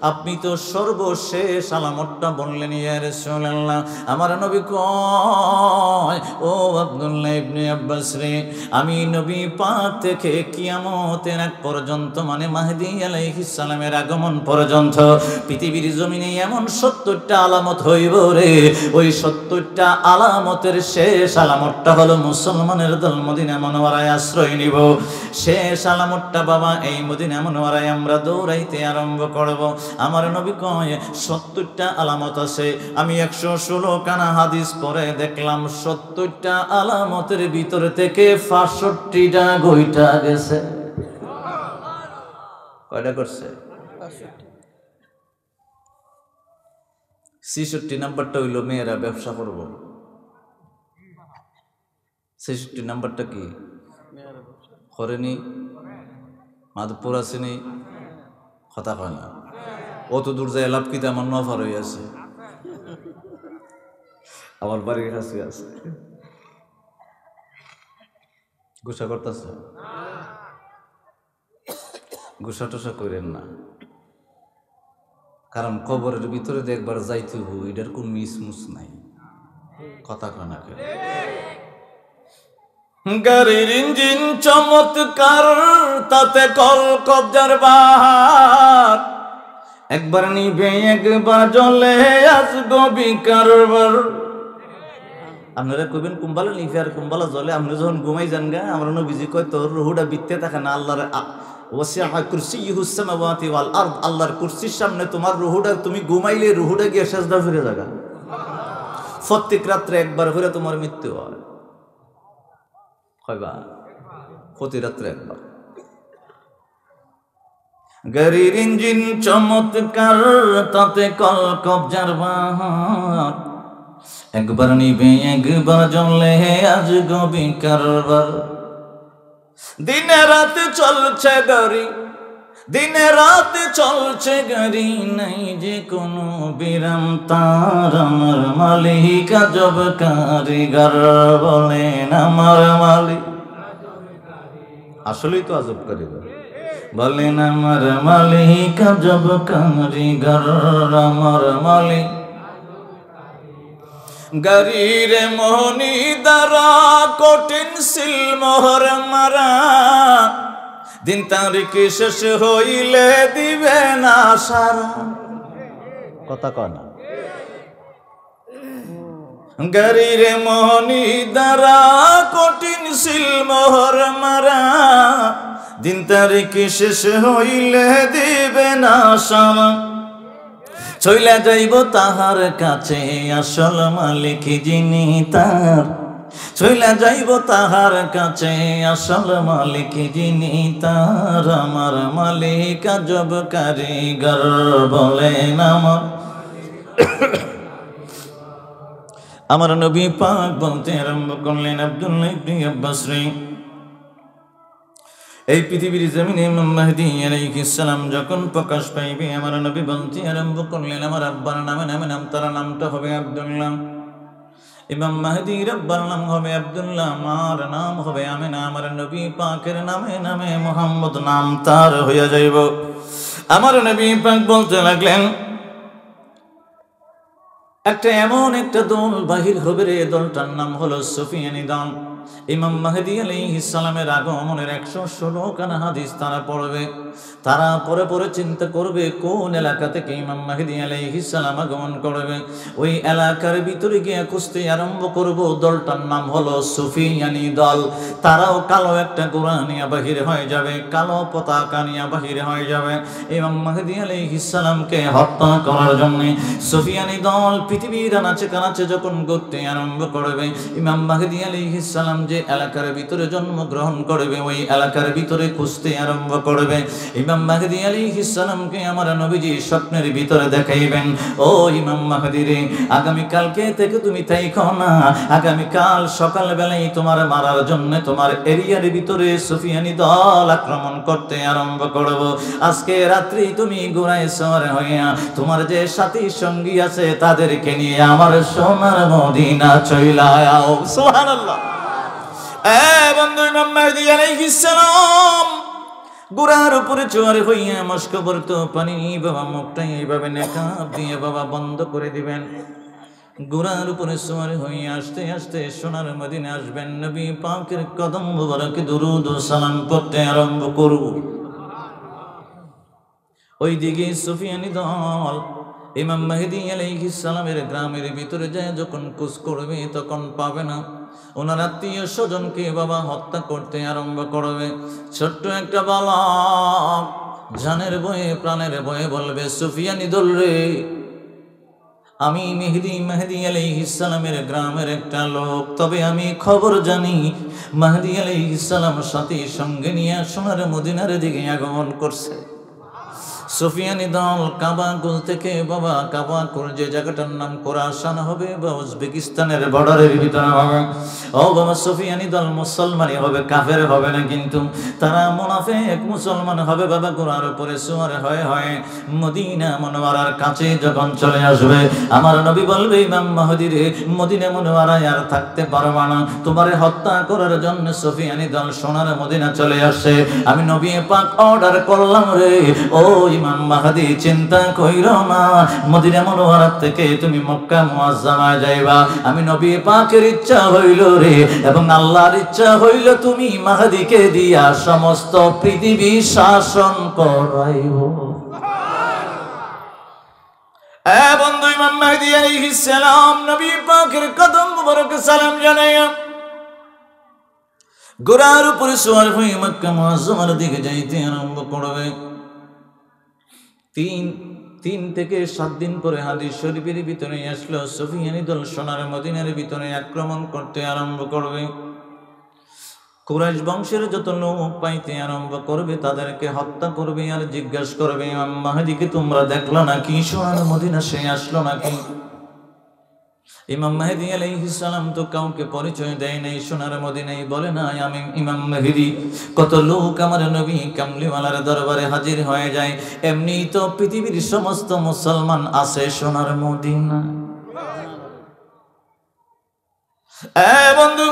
আপনি তো সর্বশেষ আলামতটা বললেন ইয়া রাসূলুল্লাহ। আমার নবী কয়, ও আব্দুল্লাহ ইবনে আব্বাস রে, আমি নবী পাক থেকে কিয়ামতের আগ পর্যন্ত, মানে মেহেদী আলাইহিস সালামের আগমন পর্যন্ত পৃথিবীর জমিনে এমন 70টা আলামত হইব রে। ওই 70টা আলামতের শেষ আলামতটা হলো মুসলমানের দল মদিনা মুনওয়ারায় আশ্রয় নিব। শেষ আলামতটা বাবা এই মদিনা মুনওয়ারায় আমরা দৌড়াইতে আরম্ভ করব। আমার নবী কয় 70টা আলামত আছে। আমি 116 খানা হাদিস পরে দেখলাম 70টা আলামতের ভিতর থেকে 65টা গইটা গেছে। কয়টা করছে? 66 নাম্বারটা হইল মেয়েরা ব্যবসা করব। 66 নাম্বারটা কি করেনি? মাধবপুর আসেনি, কথা কয় না। অত দূর যায় লাভ কিতে, আমার নফার হয়ে আছে, আমার বাড়ির কাছে আছে, গুসা করতেছে। গুসা টুসা করেন না, কারণ কবরের ভিতরে একবার যাইতে হবো, এটার কোন মিসমুস নাই, কথা কয় না কেন? গাড়ির ইঞ্জিন চমৎকার, তাতে কল কবজার বাহার, একবার নিবে একবার জ্বলে আসবো বিকারবার। আপনারা কইবেন কুম্বালা নিবে আর কুম্বালা জ্বলে, আপনি যখন ঘুমাই যান গা, আমরা নবীজি কয় তোর রুহুটা বিত্তে থাকে না, আল্লাহর ওয়াসিআ কুরসিয়্যুহুস সামাওয়াতি ওয়াল আরদ, আল্লাহর কুরসির সামনে তোমার রুহুটা, তুমি ঘুমাইলে রুহুটা গিয়ে সেজদা ফিরে যাগা। প্রত্যেক রাত্রে একবার করে তোমার মৃত্যু হয়, কয়বার? প্রতি রাত্রে একবার। গাড়ির ইঞ্জিন চমৎকার, তাতে কল কবজার বাহার, একবার নিবে একবার জ্বলে আজ গবি কারবার। দিনে রাতে চলছে গাড়ি, দিনে রাতে চলছে গাড়ি, নাই যে কোনো বিরাম তার, আমার মালিক আজব কারিগর, বলেন আমার মালিক। আসলেই তো আজব কারিগর। বলেন আমার মালিক আজব কারিগর, আমার মালিক গাড়ির মোহনী দ্বারা কঠিন সিলমোহর মারা, দিন তারিখ শেষ হইলে দিবে না সারা। কথা কয় না। গাড়ির মোহনী দ্বারা কঠিন সিলমোহর মারা, দিন তারিখ শেষ হইলে দিবে না সারা। চইলা যাইব তাহার কাছে আসল মালিক যিনি তার, চইলা যাইব তাহার কাছে আসল মালিক যিনি তার। আমার মালিক আজব কারিগর, বলেন আমার নবী পাক বলতে আরম্ভ করলেন, আব্দুল্লাহ ইবনে আব্বাস রে, এই পৃথিবীর জমিনে ইমাম মাহদী আলাইহিস সালাম যখন প্রকাশ পাইবে, আমার নবী বলতে আরম্ভ করলেন, আমার আব্বার নামে নাম, তার নামটা হবে আব্দুল্লাহ। ইমাম মাহদীর আব্বার নাম হবে আব্দুল্লাহ, আমার নাম হবে আমিনা। আমার নবী পাকের নামে নামে মুহাম্মদ নাম তার হইয়া যাইব। আমার নবী পাক বলতে লাগলেন, একটা এমন একটা দল বাহির হবে রে, দলটার নাম হলো সুফিয়ানি দল। ইমাম মাহদী আলাইহিস সালামের আগমনের 116 খানা হাদিস তারা পড়বে। তারা পরে পরে চিন্তা করবে কোন এলাকা থেকে ইমাম মাহদী আলাইহিস সালাম আগমন করবে। ওই এলাকার ভিতরে গিয়ে খুঁজতে আরম্ভ করব। দলটার নাম হলো সুফিয়ানি দল। তারাও কালো একটা ঘোড়া নিয়ে বাহির হয়ে যাবে, কালো পতাকা নিয়ে বাহির হয়ে যাবে ইমাম মাহদী আলাইহিস সালামকে হত্যা করার জন্য। সুফিয়ানি দল পৃথিবীর আনাচে কানাচে যখন ঘুরতে আরম্ভ করবে, ইমাম মাহদী আলাইহিস সালাম যে এলাকার ভিতরে জন্মগ্রহণ করবে, ওই এলাকার ভিতরে খুঁজতে আরম্ভ করবে। ইমাম মাহদী আলাইহিস সালামকে আমার নবীজি স্বপ্নের ভিতরে দেখাইবেন, ও ইমাম মাহদী রে, আগামী কালকে থেকে তুমি থাইকো না, আগামী কাল সকাল বেলায় তোমার মারার জন্য তোমার এরিয়ার ভিতরে সুফিয়ানি দল আক্রমণ করতে আরম্ভ করব। আজকে রাত্রি তুমি ঘোড়ায় সওয়ার হইয়া তোমার যে সাথী সঙ্গী আছে তাদেরকে নিয়ে আমার সোনার মদিনা চইলা আও। সুবহানাল্লাহ। বন্ধু, ইমাম মাহদী আলাইহিস সালাম ঘোড়ার উপরে চড়ে হইয়া মস্ক ভরত পানি, বাবা মুখটা এইভাবে নেকাব দিয়ে বাবা বন্ধ করে দিবেন। ঘোড়ার উপরে সওয়ার হইয়া আস্তে আস্তে সোনার মদিনা আসবেন। নবী পাকের কদম মুবারকে দুরূদ ও সালাম পড়তে আরম্ভ করব। ওইদিকে সুফিয়ানি দল ইমাম মাহদী আলাইহিস সালামের গ্রামের ভিতরে যায় যখন খোঁজ করবে, তখন পাবে না। ওনার আত্মীয় স্বজনকে বাবা হত্যা করতে আরম্ভ করবে। ছোট্ট একটা বালক জানের বয়ে প্রাণের বয়ে বলবে, সুফিয়ানি দল রে, আমি মাহদী আলাইহিস সালামের গ্রামের একটা লোক, তবে আমি খবর জানি মাহদী আলাইহিস সালাম সাথী সঙ্গে নিয়ে সোনার মদিনার দিকে আগমন করছে। সুফিয়ানি দল কাবাকুল থেকে বাবা, কাবাকুল যে জায়গাটার নাম খোরাসান হবে বা উজবেকিস্তানের বর্ডারের ভিতরে হবে, ও বাবা সুফিয়ানি দল মুসলমানই হবে, কাফের হবে না। কিন্তু তারা মুনাফিক মুসলমান হবে বাবা। ঘোড়ার উপরে সওয়ার হয়ে হয়ে মদিনা মুনওয়ারার কাছে যখন চলে আসবে, আমার নবী বলবে, ইমাম মাহদী রে, মদিনা মুনওয়ারায় আর থাকতে পারবা না, তোমারে হত্যা করার জন্য সুফিয়ানি দল সোনার মদিনা চলে আসে। আমি নবী পাক অর্ডার করলাম রে, ও ইমাম মাহদী, চিন্তা কইরো না, মদিনা মুনওয়ারা থেকে তুমি মক্কা মুআজ্জামায় যাইবা। আমি নবী পাকের ইচ্ছা হইল রে, এবং আল্লাহর ইচ্ছা হইল তুমি মাহদীকে দিয়া সমস্ত পৃথিবী শাসন করাইব। বন্ধু, ইমাম মাহদী আলাইহিস সালাম নবী পাকের কদম মুবারকে সালাম জানাইয়া ঘোড়ার উপরে সওয়ার হয়ে মক্কা মুআজ্জামার দিকে যাইতে আরম্ভ করবে। 3 থেকে 7 দিন পরে হাদিস শরীফের ভিতরে আসলো, সুফিয়ানি দল সোনার মদিনার ভিতরে আক্রমণ করতে আরম্ভ করবে। কুরাইশ বংশের যত লোক পাইতে আরম্ভ করবে তাদেরকে হত্যা করবে আর জিজ্ঞাসা করবে, ইমাম মাহদীকে তোমরা দেখলো নাকি? সোনার মদিনা সে আসলো নাকি? ইমাম মাহদী আলাইহিস সালাম তো কাউকে পরিচয় দেয় নাই সোনার মদিনায়, বলে না আমি ইমাম মাহদী। কত লোক আমার নবী কামলিওয়ালার দরবারে হাজির হয়ে যায়। এমনি তো পৃথিবীর সমস্ত মুসলমান আছে সোনার মদিনা। বন্ধু,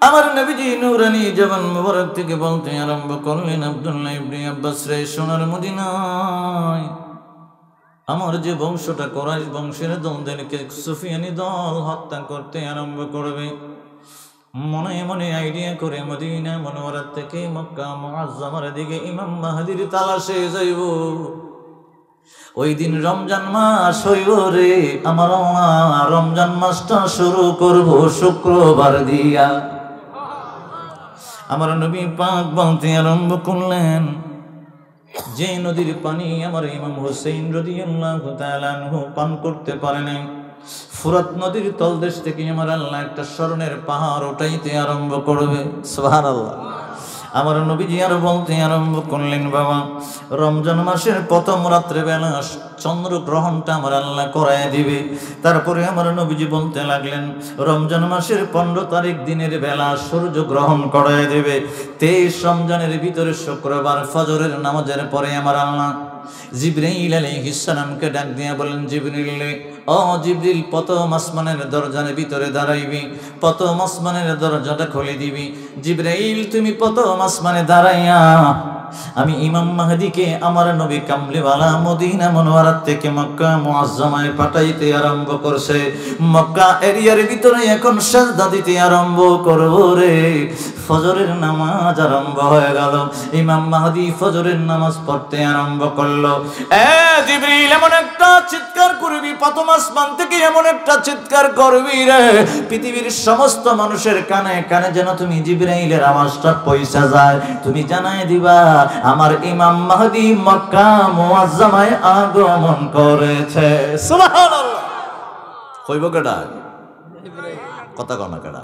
আমার নবীজি নূরানি জবান মুবারক থেকে বলতে আরম্ভ করলেন, আব্দুল্লাহ ইবনে আব্বাস রে, সোনার মদিনায় আমার যে বংশটা কুরাইশ বংশের দলদেরকে সুফিয়ানি দল হত্যা করতে আরম্ভ করবে, মনে মনে আইডিয়া করে মদিনা মুনওয়ারা থেকে মক্কা মুআজ্জামার দিকে ইমাম মাহদির তালাশে যাইব। ওই দিন রমজান মাস হইব রে আমার, রমজান মাসটা শুরু করব শুক্রবার দিয়া। আমার নবী পাক বলতে আরম্ভ করলেন, যে নদীর পানি আমার ইমাম হুসাইন রাদিয়াল্লাহু তাআলা আনহু পান করতে পারে নাই, ফুরাত নদীর তলদেশ থেকে আমার আল্লাহ একটা স্মরণের পাহাড় ওঠাইতে আরম্ভ করবে। সুবহানাল্লাহ। আমার নবীজি আর বলতে আরম্ভ করলেন, বাবা রমজান মাসের প্রথম রাত্রে বেলা চন্দ্রগ্রহণটা আমার আল্লাহ করায় দিবে। তারপরে আমার নবীজি বলতে লাগলেন, রমজান মাসের 15 তারিখ দিনের বেলা সূর্য গ্রহণ করায় দেবে। 23 রমজানের ভিতরে শুক্রবার ফজরের নামাজের পরে আমার আল্লাহ জিবরাইল আলাইহিস সালামকে ডাক দিয়া বলেন, জিবরিল ও জিবরিল, প্রথম আসমানের দরজার ভিতরে দাঁড়াইবি, প্রথম আসমানের দরজাটা খুলে দিবি। জিবরাইল তুমি প্রথম আসমানে দাঁড়াইয়া আমি ইমাম মাহদিকে আমার নবী কামলিওয়ালা মদিনা মুনওয়ারা থেকে মক্কা মুআজ্জামায় পাঠাইতে আরম্ভ করছে। মক্কা এরিয়ার ভিতরে এখন সাজদা দিতে আরম্ভ করব রে। ফজরের নামাজ আরম্ভ হয়ে গেল, ইমাম মাহদি ফজরের নামাজ পড়তে আরম্ভ করলো। জিবরিল এমন একটা চিৎকার করবি প্রথম আসমান থেকে, এমন একটা চিৎকার করবি রে পৃথিবীর সমস্ত মানুষের কানে কানে যেন তুমি জিবরাইলের আওয়াজটা পৌঁছে যায়। তুমি জানাই দিবা আমার ইমাম মাহদি মক্কা মুআজ্জামায় আগমন করেছে। সুবহানাল্লাহ। কইব কেডা? কথা কনা কেডা?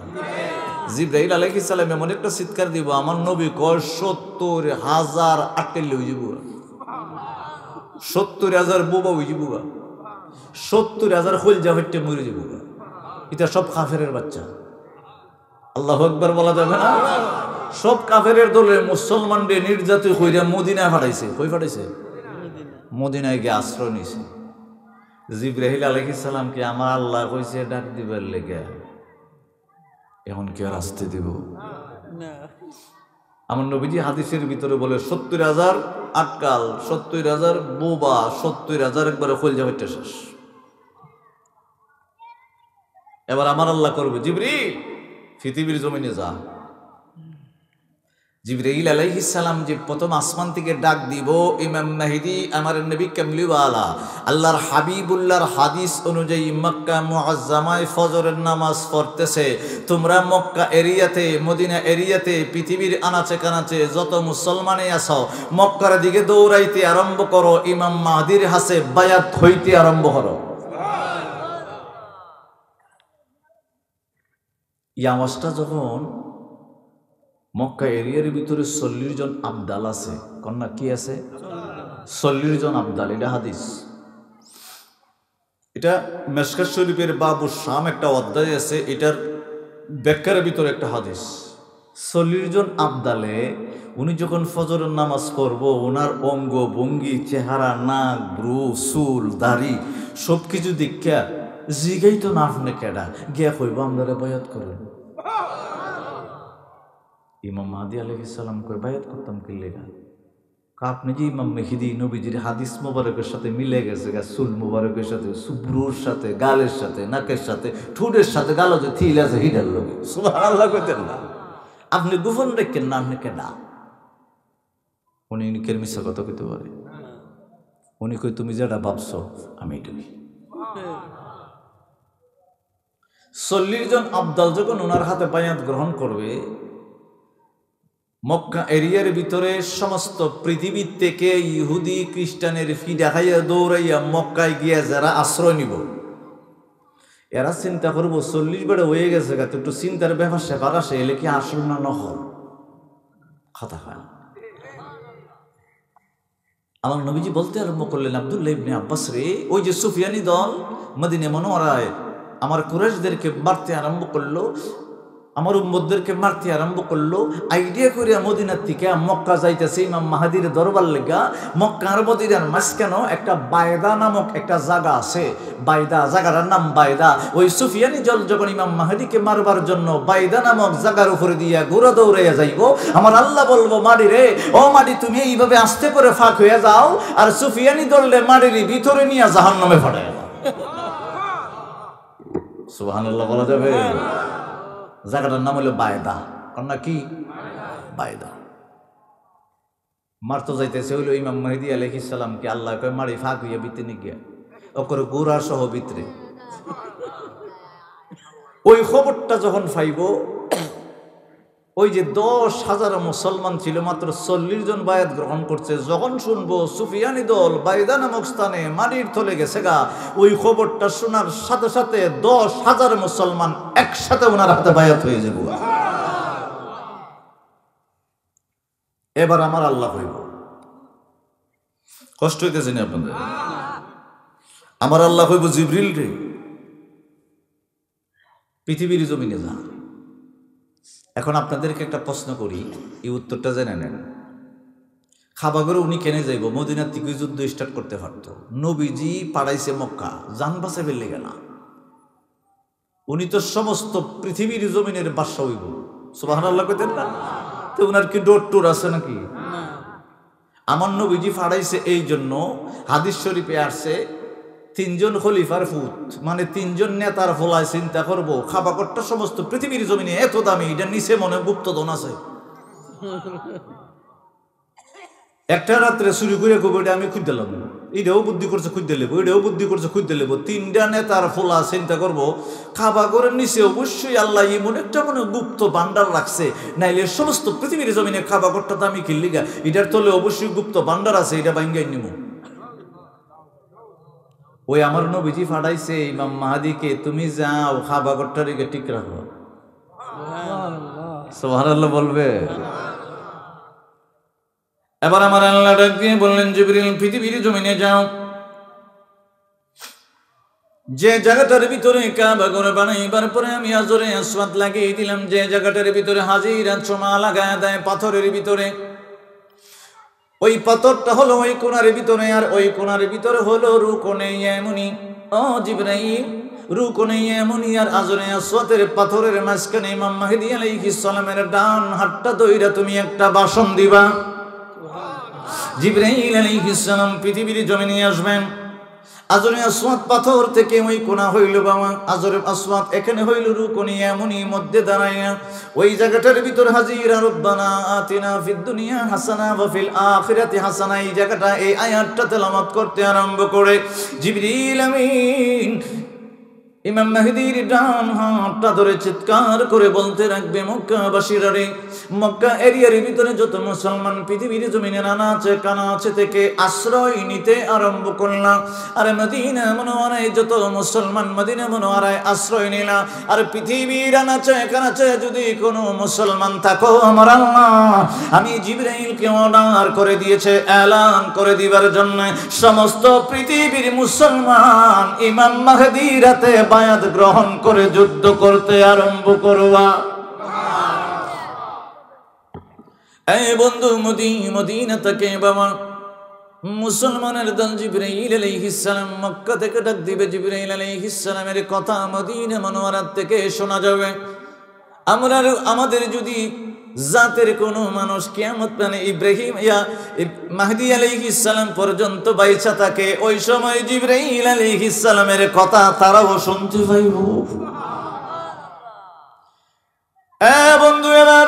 জিবরাইল আলাইহিস সালাম এমন একটা চিৎকার দিব, আমার নবী কয় 70,000 আটকেল হয়ে যাব, 70,000 বোবা হয়ে যাব, 70,000 খলজা হইতে মরে যাব। এটা সব কাফেরের বাচ্চা। আল্লাহু আকবার বলা যাবে না? সব কাফেরের দলে মুসলমানদের নির্যাতিত কইরা মদিনায় পাঠাইছে। কই পাঠাইছে? মদিনায় গিয়ে আশ্রয় নিছে। জিবরাইল আলাইহিস সালামকে আমার আল্লাহ কইছে ডাক দিবার লেগে, এখন কি আর আসতে দিব না? আমার নবীজি হাদিসের ভিতরে বলে 70,000 আটকাল, 70,000 বোবা, 70,000 একবারে খলজা হইতে শেষ। এবার আমার আল্লাহ করবে, জিবরিল পৃথিবীর জমিনে যা। জিবরাইল আলাইহিস সালাম যে প্রথম আসমান থেকে ডাক দিব, ইমাম মাহদি আমার নবী কামলিওয়ালা আল্লাহর হাবিবুল্লাহর হাদিস অনুযায়ী মক্কা মুআজ্জামায় ফজরের নামাজ পড়তেছে। তোমরা মক্কা এরিয়াতে, মদিনা এরিয়াতে, পৃথিবীর আনাচে কানাচে যত মুসলমানে আছো মক্কার দিকে দৌড়াইতে আরম্ভ করো, ইমাম মাহদির হাতে বায়াত হইতে আরম্ভ করো। এই আওয়াজটা যখন মক্কা এরিয়ার ভিতরে 40 জন আবদাল আছে, কন্যা কি আছে? 40 জন আবদাল। এটা হাদিস, এটা মেশকাত শরীফের বাবু শাম একটা অধ্যায় আছে, এটার ব্যাখ্যার ভিতরে একটা হাদিস। 40 জন আবদালে উনি যখন ফজরের নামাজ পড়বো, ওনার অঙ্গ ভঙ্গি, চেহারা, নাক, ব্রু, চুল, দাড়ি সবকিছু দীক্ষা জিগাই তো না আপনি কেডা, গিয়া কইব আমরা বায়াত করেন। ইমাম মাহদি আলাইহিস সালাম কই বায়াত করতাম কি লেগা? আপনি যে ইমাম মেহেদি নবীজির হাদিস মোবারকের সাথে মিলে গেছে, চুল মোবারকের সাথে, সুব্রুর সাথে, গালের সাথে, নাকের সাথে, ঠোঁটের সাথে, গালো যে থিল আছে হিডার লোকে। সুবহানাল্লাহ কইতেন না? আপনি গোপন রেখেন না, আপনি কেডা? উনি নিকের মিশা কথা কইতে পারে? উনি কই তুমি যেটা ভাবছো আমি এটাই। 40 জন আবদাল যখন ওনার হাতে বায়াত গ্রহণ করবে, মক্কা এরিয়ার ভিতরে সমস্ত পৃথিবী থেকে ইহুদি খ্রিস্টানের ফিডা খাইয়া দৌড়াইয়া মক্কায় গিয়া যারা আশ্রয় নিব, এরা চিন্তা করবো 40 বেড়ে হয়ে গেছে, একটু চিন্তার ব্যাপার সেবার আসে, এলে কি আসল না নহল? কথা হয় না। আমার নবীজি বলতে আরম্ভ করলেন, আব্দুল্লাহ ইবনে আব্বাস রে, ওই যে সুফিয়ানি দল মদিনা মুনওয়ারায় আমার কুরাইশদেরকে মারতে আরম্ভ করলো, আমার উম্মতদেরকে মারতে আরম্ভ করলো। আইডিয়া করে মদিনার থেকে মক্কা যাইতেছে ইমাম মাহাদির দরবার লেগা। মক্কার মদিনার মাঝখানে একটা বায়দা নামক একটা জায়গা আছে, বাইদা, জায়গাটার নাম বাইদা। ওই সুফিয়ানি জল যখন ইমাম মাহাদিকে মারবার জন্য বাইদা নামক জায়গার উপরে দিয়া ঘোরা দৌড়াইয়া যাইব, আমার আল্লাহ বলবো মাটি রে, ও মাটি তুমি এইভাবে আস্তে করে ফাঁক হয়ে যাও, আর সুফিয়ানি দললে মাটির ভিতরে নিয়ে জাহান্নামে ফাটায় দাও। সুবহানাল্লাহ বলা যাবে? জায়গাটার নাম হলো বায়দা। কন্যা কি বায়দা? মারতো যাইতেছে হইল ইমাম মেহেদী আলাইহিস সালামকে। আল্লাহ কয় মারি ফাঁক হইয়া ভিতরে গিয়া ওকর গোড়া সহ ভিতরে। ওই খবরটা যখন পাইব, ওই যে 10,000 মুসলমান ছিল, মাত্র 40 জন বায়াত গ্রহণ করছে। যখন শুনবো সুফিয়ানি দল বাইদা নামক স্থানে মাটির তলে গেছে গা, ওই খবরটা শোনার সাথে সাথে 10,000 মুসলমান একসাথে ওনার হাতে বায়াত হয়ে যাব। এবার আমার আল্লাহ হইব। কষ্ট হইতেছে না আপনাদের? আমার আল্লাহ হইব জিবরিল রে, পৃথিবীর জমিনে যা। এখন আপনাদেরকে একটা প্রশ্ন করি, এই উত্তরটা জেনে নেন। খাবাগরে উনি কেনে যাইব? মদিনার থেকে যুদ্ধ স্টার্ট করতে পারত। নবীজি পাড়াইছে মক্কা, জান বাঁচে ফেললে গেল। উনি তো সমস্ত পৃথিবীর জমিনের বাদশা হইব। সুবহানাল্লাহ কইতেন না? তো উনার কি ডোর টোর আছে নাকি? আমার নবীজি ফাড়াইছে এই জন্য হাদিস শরীফে আসছে, 3 জন খলিফার ফুত, মানে 3 জন নেতার ফলায় চিন্তা করবো খাবারটা সমস্ত পৃথিবীর জমিনে এত দামি, এটা নিচে মনে গুপ্তধন আছে। একটা রাত্রে চুরি করে কব এটা আমি খুঁজতে লাগবো, এটাও বুদ্ধি করছে খুঁজতে লেবো, এটাও বুদ্ধি করছে খুঁজতে লেবো। 3টা নেতার ফোলা চিন্তা করবো খাবারের নিচে অবশ্যই আল্লাহ এমন একটা মনে গুপ্ত ভান্ডার রাখছে, নাইলে সমস্ত পৃথিবীর জমিনে খাবারটা দামি কিনলিগা, এটার তলে অবশ্যই গুপ্ত ভান্ডার আছে, এটা ভাঙ্গাই নিব। ওই আমার নবীজি ফাড়াইছে ইমাম মাহাদিকে, তুমি যাও খাবারটা রেখে ঠিক রাখো। সুবহানাল্লাহ বলবে? এবার আমার আল্লাহ ডাক দিয়ে বললেন, জিবরিল পৃথিবীর জমিনে যাও, যে জায়গাটার ভিতরে কাবা ঘর বানাইবার পরে আমি হাজরে আসওয়াদ লাগিয়ে দিলাম, যে জায়গাটার ভিতরে হাজিরা চোমা লাগায় দেয় পাথরের ভিতরে, ওই পাথরটা হলো ওই কোণার ভিতরে, আর ওই কোণার ভিতরে হলো রুকনে ইয়ামানি। ও জিবরাইল, রুকনে ইয়ামানি আর হাজরে আসওয়াদের পাথরের মাঝখানে ইমাম মাহদী আলাইহিস সালামের ডান হাতটা ধইরা তুমি একটা ভাষণ দিবা। জিবরাইল আলাইহিস সালাম পৃথিবীর জমিনে আসবেন। হাজরে আসওয়াদ পাথর থেকে ওই কোণা হইল বাবা, হাজরে আসওয়াদ এখানে হইল রুকনে ইয়ামানি, মধ্যে দাঁড়াইয়া ওই জায়গাটার ভিতর হাজিরা রব্বানা আতিনা ফিদ দুনিয়া হাসানা ওয়া ফিল আখিরাতি হাসানা, এই জায়গাটা এই আয়াতটা তেলাওয়াত করতে আরম্ভ করে জিবরিল আমিন ইমাম মেহেদীর ডান হাতটা ধরে চিৎকার করে বলতে রাখবে, মক্কাবাসীরা রে, মক্কা এরিয়ার ভিতরে যত মুসলমান পৃথিবীর জমিনে আনাচে কানাচে থেকে আশ্রয় নিতে আরম্ভ করলাম, আর মদিনা মুনাওয়ারায় যত মুসলমান মদিনা মুনাওয়ারায় আশ্রয় নিলা, আর পৃথিবীর আনাচে কানাচে যদি কোনো মুসলমান থাকো, আমার আল্লাহ আমি জিবরাইলকে অর্ডার করে দিয়েছে এলান করে দিবার জন্য, সমস্ত পৃথিবীর মুসলমান ইমাম মাহদীর হাতে বায়াত গ্রহণ করে যুদ্ধ করতে আরম্ভ করবা। এই বন্ধু মদিনা থেকে বাবা মুসলমানের দল জিবরাইল আলাইহিস সালাম মক্কা থেকে ডাক দিবে, জিবরাইল আলাইহিস সালামের কথা মদিনা মুনাওয়ারা থেকে শোনা যাবে। আমরা আমাদের যদি জাতের কোন মানুষ কিয়ামত মানে ইব্রাহিম ইয়া মাহদী আলাইহিস সালাম পর্যন্ত বাইচা থাকে, ওই সময় জিবরাইল আলাইহিস সালামের কথা তারাও শুনতে পাইব। বন্ধু এবার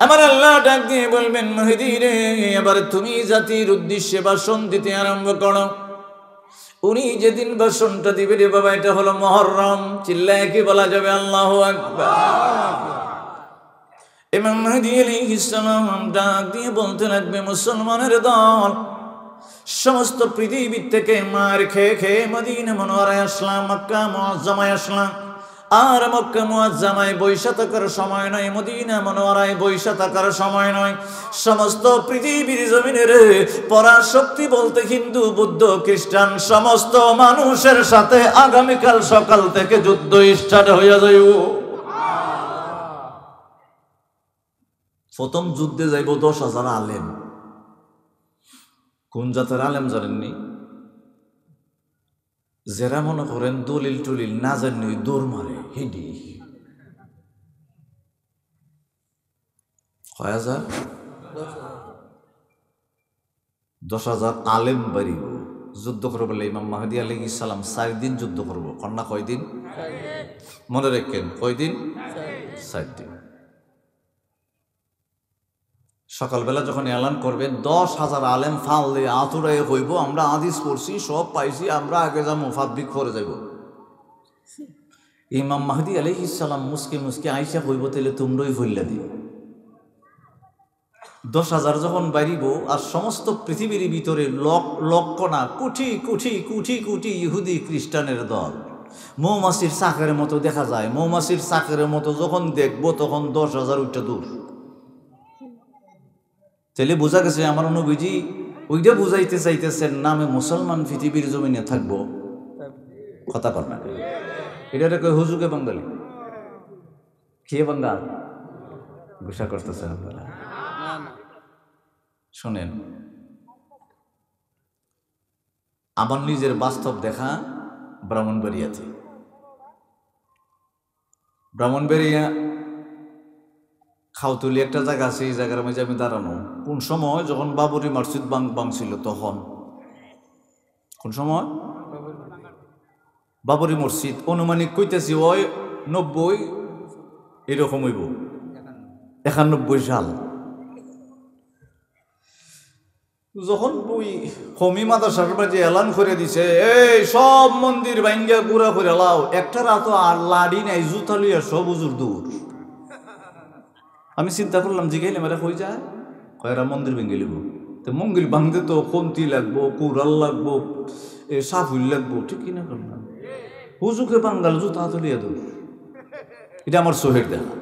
আমার আল্লাহ ডাক দিয়ে বলবেন, মাহদী রে, এবার তুমি জাতির উদ্দেশ্যে ভাষণ দিতে আরম্ভ করো। উনি যেদিন ভাষণটা দিবে রে বাবা, এটা হলো মুহররম, চিল্লায় কি বলা যাবে আল্লাহু আকবার। ইমাম মাহদী আলাইহিস সালাম ডাক দিয়ে বলতে লাগবে, মুসলমানের দল সমস্ত পৃথিবী থেকে মার খেয়ে খেয়ে মদিনা মুনাওয়ারায় আসলাম, মক্কা মুআজ্জামায় আসলাম, আর মক্কা মুআজ্জামায় বৈশা থাকার সময় নয়, মদিনা মুনাওয়ারায় বৈশা থাকার সময় নয়। সমস্ত পৃথিবীর জমিনের পরাশক্তি বলতে হিন্দু বৌদ্ধ খ্রিস্টান সমস্ত মানুষের সাথে আগামীকাল সকাল থেকে যুদ্ধ স্টার্ট হইয়া যাইব। প্রথম যুদ্ধে যাইব 10,000 আলেম। কোন জাতের আলেম জানেননি? যারা মনে করেন দলিল টলিল না জানি দৌড় মারে, হেডি। কয় হাজার? 10,000 আলেম বাড়িব। যুদ্ধ করবো বলে ইমাম মাহদী আলাইহিস সালাম 4 দিন যুদ্ধ করবো। কন্যা কয় দিন? মনে রাখেন, কয় দিন? 4 দিন। সকালবেলা যখন এলান করবে 10,000 আলেম ফাল দিয়ে আতুরাই হইব, আমরা হাদিস পড়ছি, সব পাইছি, আমরা আগে যাবো, ফাব্রিক করে যাইব। ইমাম মাহদী আলাইহিস সালাম মুসকে মুসকে আইসা হইব, তাহলে তোমরাই ভুল্লা দিও। 10,000 যখন বাড়িব, আর সমস্ত পৃথিবীর ভিতরে লক্ষ না কোটি কোটি কোটি কোটি ইহুদি খ্রিস্টানের দল, মৌমাছির চাকের মতো দেখা যায়। মৌমাছির চাকের মতো যখন দেখবো তখন 10,000 উঠটা দূর। তাহলে বোঝা গেছে আমার নবীজি ওইটা বুঝাইতে চাইতেছেন, নামে মুসলমান পৃথিবীর জমিনে থাকবো। কথা কর না, এটা কই হুজুকে বাঙালি খেয়ে বাঙ্গাল গুসা করতেছেন আপনারা। শোনেন, আমার নিজের বাস্তব দেখা ব্রাহ্মণবাড়িয়াতে। ব্রাহ্মণবাড়িয়া খাওতুলি একটা জায়গা আছে, এই জায়গার মাঝে আমি দাঁড়ানো। কোন সময়? যখন বাবরি মসজিদ ভাঙছিল তখন। কোন সময়? বাবরি মসজিদ অনুমানিক কইতেছি ওই 90 এরকম হইব, 91 সাল। যখন ওই কমি মাদ্রাসার মাঝে এলান করে দিছে, এই সব মন্দির ভাঙ্গা গুড়া করে লাও, একটা রাত আর লাড়ি নাই, জুতা লইয়া সব উজুর দূর। আমি চিন্তা করলাম, জিগাইলে মেরে কই যায়, কয়েরা মন্দির ভেঙে লিব। তো মন্দির ভাঙতে তো কন্তি লাগবো, কুড়াল লাগবো, সাফুল লাগবো, ঠিক কিনা করলাম। হুজুকে বাঙ্গাল জুতা তুলিয়া দূর। এটা আমার সোহের দেখা।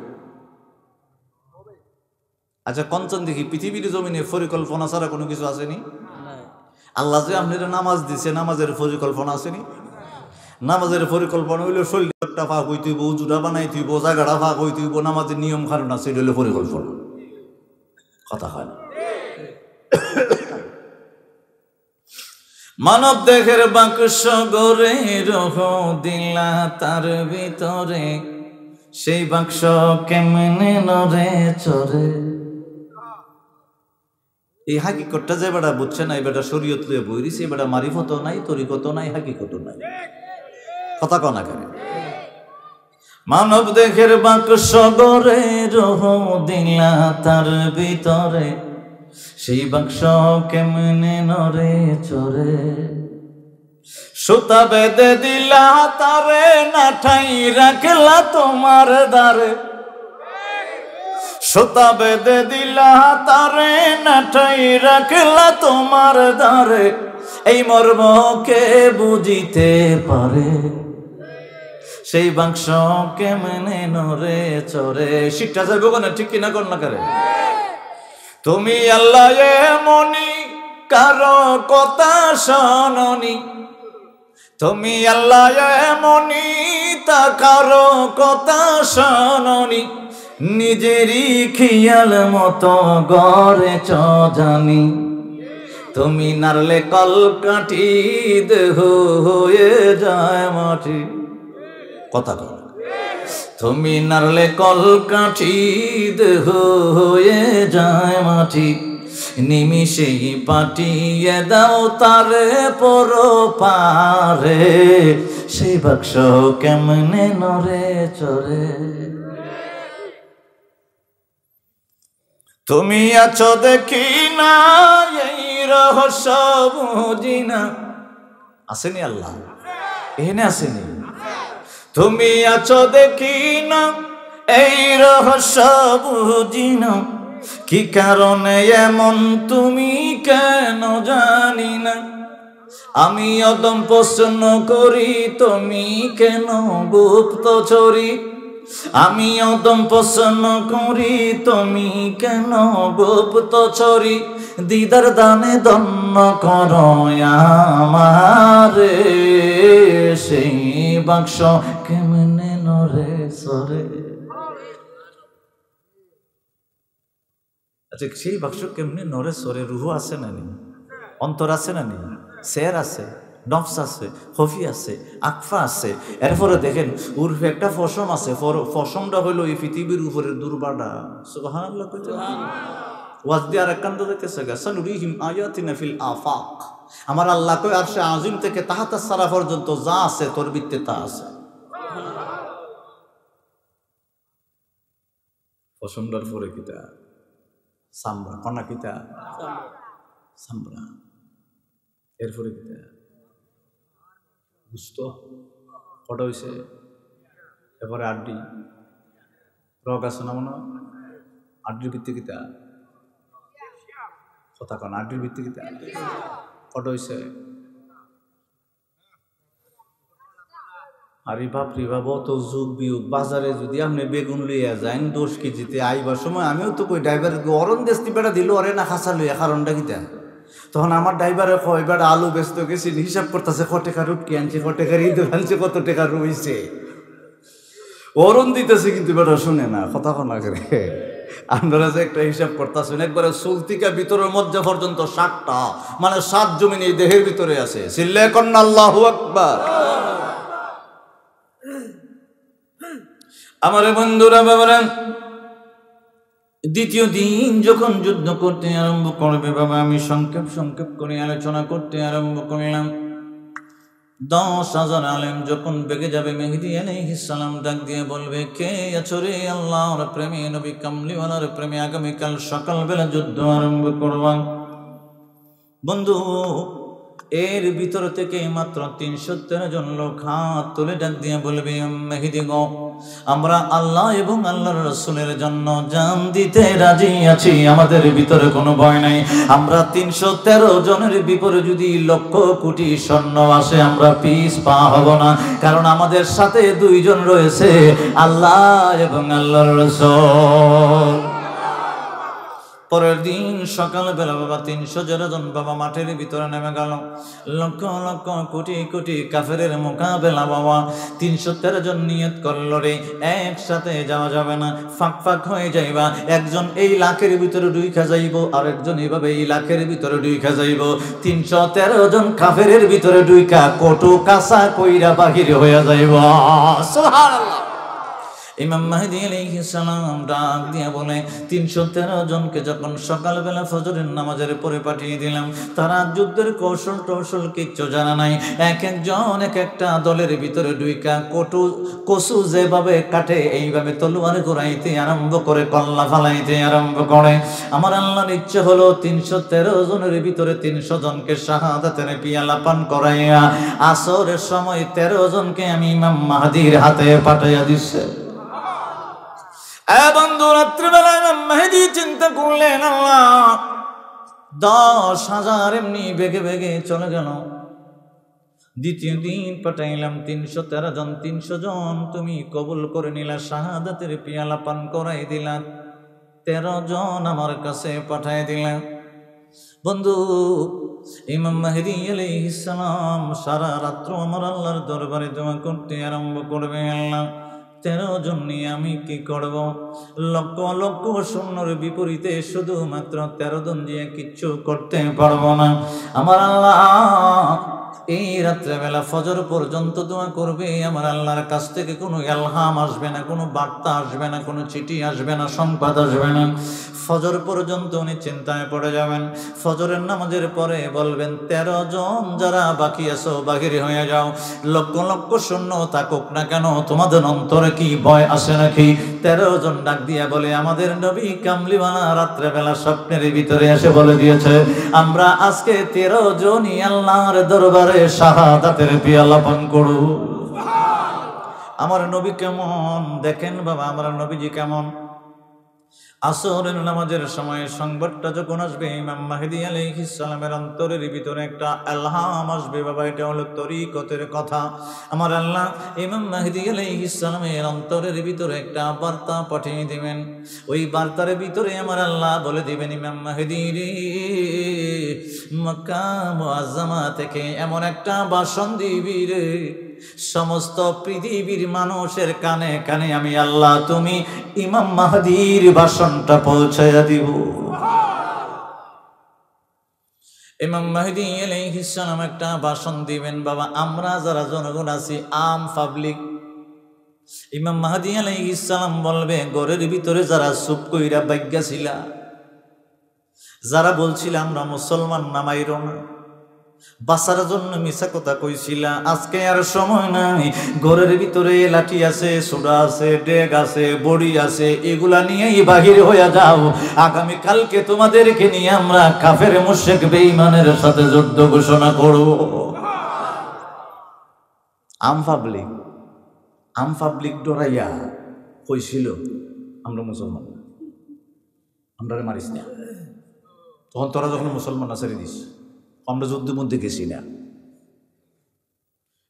আচ্ছা কঞ্চন দেখি, পৃথিবীর জমিনে পরিকল্পনা ছাড়া কোনো কিছু আসেনি? আল্লাহ যে আপনারা নামাজ দিছে, নামাজের পরিকল্পনা আসেনি? নামাজের পরিকল্পনা হইলে শরীরটা ফাঁক হইতে হইব, উজুটা বানাই থইব, জায়গাটা ফাঁক হইতে হইব, নামাজের নিয়ম কারণ আছে, এটা হইলে পরিকল্পনা। কথা হয় না। মানব দেহের বাক্স গড়ে রহ দিলা তার ভিতরে, সেই বাক্স কেমনে নরে চরে। এই হাকিকতটা যে বেটা বুঝছে না, এই বেটা শরীয়ত লয়ে বইরিছে, বেটা মারিফত নাই, তরিকত নাই, হাকিকত নাই। কথা কনা করে। মানব দেহের বাক্স গড়ে রহ দিলা তার ভিতরে, সেই বাক্স কেমনে নরে চরে। সুতা বেঁধে দিলা তারে, না ঠাই রাখলা তোমার দ্বারে। সুতা বেঁধে দিলা তারে, না ঠাই রাখলা তোমার দ্বারে। এই মর্ম কে বুঝিতে পারে, সেই বাক্স কেমনে নরে চরে। শিক্ষা যাইব কেন, ঠিক কিনা কর না করে। তুমি আল্লাহ এমনি কারো কথা শোনি, তুমি আল্লাহ এমনি তা কারো কথা শোনি। নিজেরই খেয়াল মতো গড়ে জানি, তুমি নারলে কল কাঠি দেহ হয়ে যায় মাটি। কথা কর। তুমি নারলে কল কাঠি দেহ হয়ে যায় মাটি, নিমিষেই পাঠিয়ে দাও তারে পর পারে, সেই বাক্স কেমনে নরে চরে। তুমি আছো দেখি না, এই রহস্য বুঝি না। আসেনি আল্লাহ এখানে, আসেনি? তুমি আছো দেখি না, এই রহস্য বুঝি না। কি কারণে এমন তুমি কেন জানি না। আমি অদম প্রশ্ন করি, তুমি কেন গুপ্ত চরি। আমি অদম প্রশ্ন করি, তুমি কেন গুপ্ত চরি। দিদার দানে দন্ন করো আমারে, সেই বাক্স কেমনে নরে সরে। আচ্ছা সেই বাক্স কেমনি নরে সরে রুহু আছে না নি, অন্তর আছে না নি, শের আছে, নফস আছে, খফি আছে, আকফা আছে। এরপরে দেখেন উর্ফে একটা ফসম আছে, ফসমটা হইল এই পৃথিবীর উপরে দুর্বাটা। সুবহানাল্লাহ কইতে ওয়াজ দিয়ে আর একান্ত দেখতেছে সানুরিহিম আয়াতিনা ফিল আফাক। আমার আল্লাহ কই আরশে আজিম থেকে তাহাতা সারা পর্যন্ত যা আছে তোর ভিত্তে তা আছে। ফসমটার পরে কিতা সামরা, কন্যা কিতা সামরা, এরপরে কিতা গুস্ত কটা হয়েছে, এরপরে আড্ডি রগ আছে না মনে, আড্ডির ভিত্তি কিতা কথা কন, আড্ডির ভিত্তি কিতা কটা হয়েছে। আরে বাপ রে বাপ, অত যুগ বিয়োগ। বাজারে যদি আপনি বেগুন লইয়া যান 10 কেজিতে, আইবার সময় আমিও তো কই ড্রাইভারকে অরণ দেশটি বেড়া দিল, অরে না খাসা লইয়া, কারণটা কিতা। তখন আমার ড্রাইভারে কয় বেড়া আলু ব্যস্ত গেছি, হিসাব করতেছে ক টাকা রুটকি আনছে, ক টাকার ঈদ আনছে, কত টাকা রয়েছে, অরণ দিতেছে কিন্তু বেটা শুনে না, কথা কনা করে। আপনারা যে একটা হিসাব করতেছেন, একবারে সুলতিকা ভিতরের মধ্যে পর্যন্ত 7টা, মানে 7 জমিন এই দেহের ভিতরে আছে। সিল্লে কন্না আল্লাহু আকবার। আমার বন্ধুরা বাবারা, দ্বিতীয় দিন যখন যুদ্ধ করতে আরম্ভ করবে বাবা, আমি সংক্ষেপ করে আলোচনা করতে আরম্ভ করলাম। 10,000 আলেম যখন বেগে যাবে, মেহেদী আলাইহিস সালাম ডাক দিয়ে বলবে, কে আছো রে আল্লাহর প্রেমে, নবী কামলিওয়ালার প্রেমে, আগামীকাল সকালবেলা যুদ্ধ আরম্ভ করবাম। বন্ধু, এর ভিতর থেকে মাত্র 313 জন লোক হাত তুলে ডাক দিয়ে বলবে, মেহেদী গো, আমরা আল্লাহ এবং আল্লাহর রাসূলের জন্য জান দিতে রাজি আছি, আমাদের ভিতরে কোনো ভয় নাই। আমরা 313 জনের বিপরীতে যদি লক্ষ কোটি সৈন্য আসে, আমরা পিছ পা হব না, কারণ আমাদের সাথে 2 জন রয়েছে, আল্লাহ এবং আল্লাহর রাসূল। পরের দিন সকালবেলা বাবা 313 জন বাবা মাঠের ভিতরে নেমে গেল। লক্ষ লক্ষ কোটি কোটি কাফেরের মোকাবেলা বাবা। 313 জন নিয়ত করল রে, একসাথে যাওয়া যাবে না, ফাঁক ফাঁক হয়ে যাইবা। একজন এই লাখের ভিতরে ঢুইকা যাইব, আর একজন এইভাবে এই লাখের ভিতরে ঢুইকা যাইব। 313 জন কাফেরের ভিতরে ঢুইকা কটু কাঁচা কইরা বাহির হয়ে যাইব। সুবহানাল্লাহ। ইমাম মেহেদী আলাইহিস সালাম ডাক দিয়ে বলে, 313 জনকে যখন সকালবেলা ফজরের নামাজের পরে পাঠিয়ে দিলাম, তারা যুদ্ধের কৌশল টৌশল কিচ্ছু জানা নাই। এক একজন এক একটা দলের ভিতরে ঢুইকা কচু যেভাবে কাটে, এইভাবে তলোয়ার ঘুরাইতে আরম্ভ করে, কল্লা ফালাইতে আরম্ভ করে। আমার আল্লাহর ইচ্ছে হলো 313 জনের ভিতরে 300 জনকে শাহাদাতের পিয়ালা পান করাইয়া আসরের সময় 13 জনকে আমি ইমাম মাহদীর হাতে পাঠাইয়া দিচ্ছে। বন্ধু, রাত্রিবেলা ইমাম মেহেদী চিন্তা করলেন, আল্লাহ 10,000 এমনি বেগে বেগে চলে গেল। দ্বিতীয় দিন পাঠাইলাম 313 জন, 300 জন তুমি কবুল করে নিলা, শাহাদাতের পিয়ালা পান করাই দিলা, 13 জন আমার কাছে পাঠাই দিলা। বন্ধু, ইমাম মেহেদী আলাইহিস সালাম সারা রাত্র আমার আল্লাহর দরবারে দোয়া করতে আরম্ভ করবে, আল্লাহ 13 জন নিয়ে আমি কি করব? লক্ষ লক্ষ সৈন্যর বিপরীতে শুধুমাত্র 13 জন দিয়ে কিচ্ছু করতে পারবো না। আমার আল্লাহ এই রাত্রেবেলা ফজর পর্যন্ত দোয়া করবে, আমার আল্লাহর কাছ থেকে কোনো ইলহাম আসবে না, কোনো বার্তা আসবে না, কোনো চিঠি আসবে না, সংবাদ আসবে না। ফজর পর্যন্ত উনি চিন্তায় পড়ে যাবেন। ফজরের নামাজের পরে বলবেন, 13 জন যারা বাকি আছো বাহির হয়ে যাও। লক্ষ লক্ষ সৈন্য থাকুক না কেন, তোমাদের অন্তরে কি ভয় আসে নাকি? 13 জন ডাক দিয়া বলে, আমাদের নবী কামলিওয়ালা রাত্রেবেলা স্বপ্নের ভিতরে এসে বলে দিয়েছে, আমরা আজকে 13 জনই আল্লাহর দরবারে শাহাদাতের পিয়ালা পান করব। আমার নবী কেমন দেখেন বাবা, আমার নবীজি কেমন। আসরের নামাজের সময় সংবাদটা যখন আসবে, ইমাম মেহেদী আলাইহিস সালামের অন্তরের ভিতরে একটা ইলহাম আসবে বাবা, এটা হলো তরিকতের কথা। আমার আল্লাহ ইমাম মেহেদী আলাইহিস সালামের অন্তরের ভিতরে একটা বার্তা পাঠিয়ে দিবেন। ওই বার্তার ভিতরে আমার আল্লাহ বলে দিবেন, ইমাম মেহেদী রে, মক্কা মুআজ্জামা থেকে এমন একটা ভাষণ দিবি রে, সমস্ত পৃথিবীর মানুষের কানে কানে আমি আল্লাহ তুমি ইমাম মাহদীর ভাষণটা পৌঁছাইয়া দিব। ইমাম মাহদী আলাইহিস সালাম একটা ভাষণ দিবেন। বাবা, আমরা যারা জনগণ আছি, আম পাবলিক, ইমাম মাহদী আলাইহিস সালাম বলবে, ঘরের ভিতরে যারা চুপ কইরা বাইজ্ঞা ছিলা, যারা বলছিল আমরা মুসলমান নামাইরো না, বাঁচার জন্য মিছা কথা কইছিলা, আজকে আর সময় নাই। ঘরের ভিতরে লাঠি আছে, সোডা আছে, ডেগ আছে, বড়ি আছে, এগুলা নিয়েই বাহির হইয়া যাও। আগামী কালকে তোমাদেরকে নিয়ে আমরা কাফের মুশরিক বেঈমানের সাথে যুদ্ধ ঘোষণা করব। আম পাবলিক ডরাইয়া কইছিল আমরা মুসলমান, আমরা মারিস না। তখন তোরা যখন মুসলমান না ছেড়ে দিস, আমরা যুদ্ধের মধ্যে গেছি না।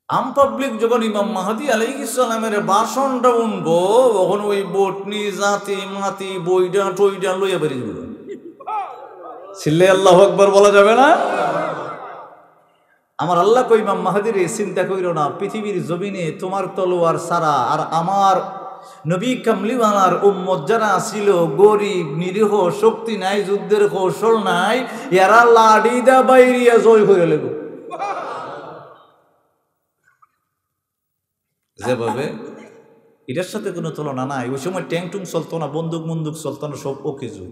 আম পাবলিক যখন ইমাম মাহদী আলাইহিস সালামের ভাষণটা উনবো, তখন ওই বটনি জাতি মাতি বইডা টইডা লইয়া বেরিয়ে যাবে। ছিলে আল্লাহু আকবার বলা যাবে না? আমার আল্লাহ কই, ইমাম মাহদীর চিন্তা কইরো না, পৃথিবীর জমিনে তোমার তলোয়ার ছাড়া আর আমার নবী কামলিওয়ালার উম্মত যারা ছিল, গরিব নিরীহ, শক্তি নাই, যুদ্ধের কৌশল নাই, এরা লাড়ি দা বাইরিয়া জয় করে লেব। যেভাবে এটার সাথে কোনো তুলনা নাই। ওই সময় ট্যাং টুং চলতো না, বন্দুক মন্দুক চলতো না, সব ও কিছু।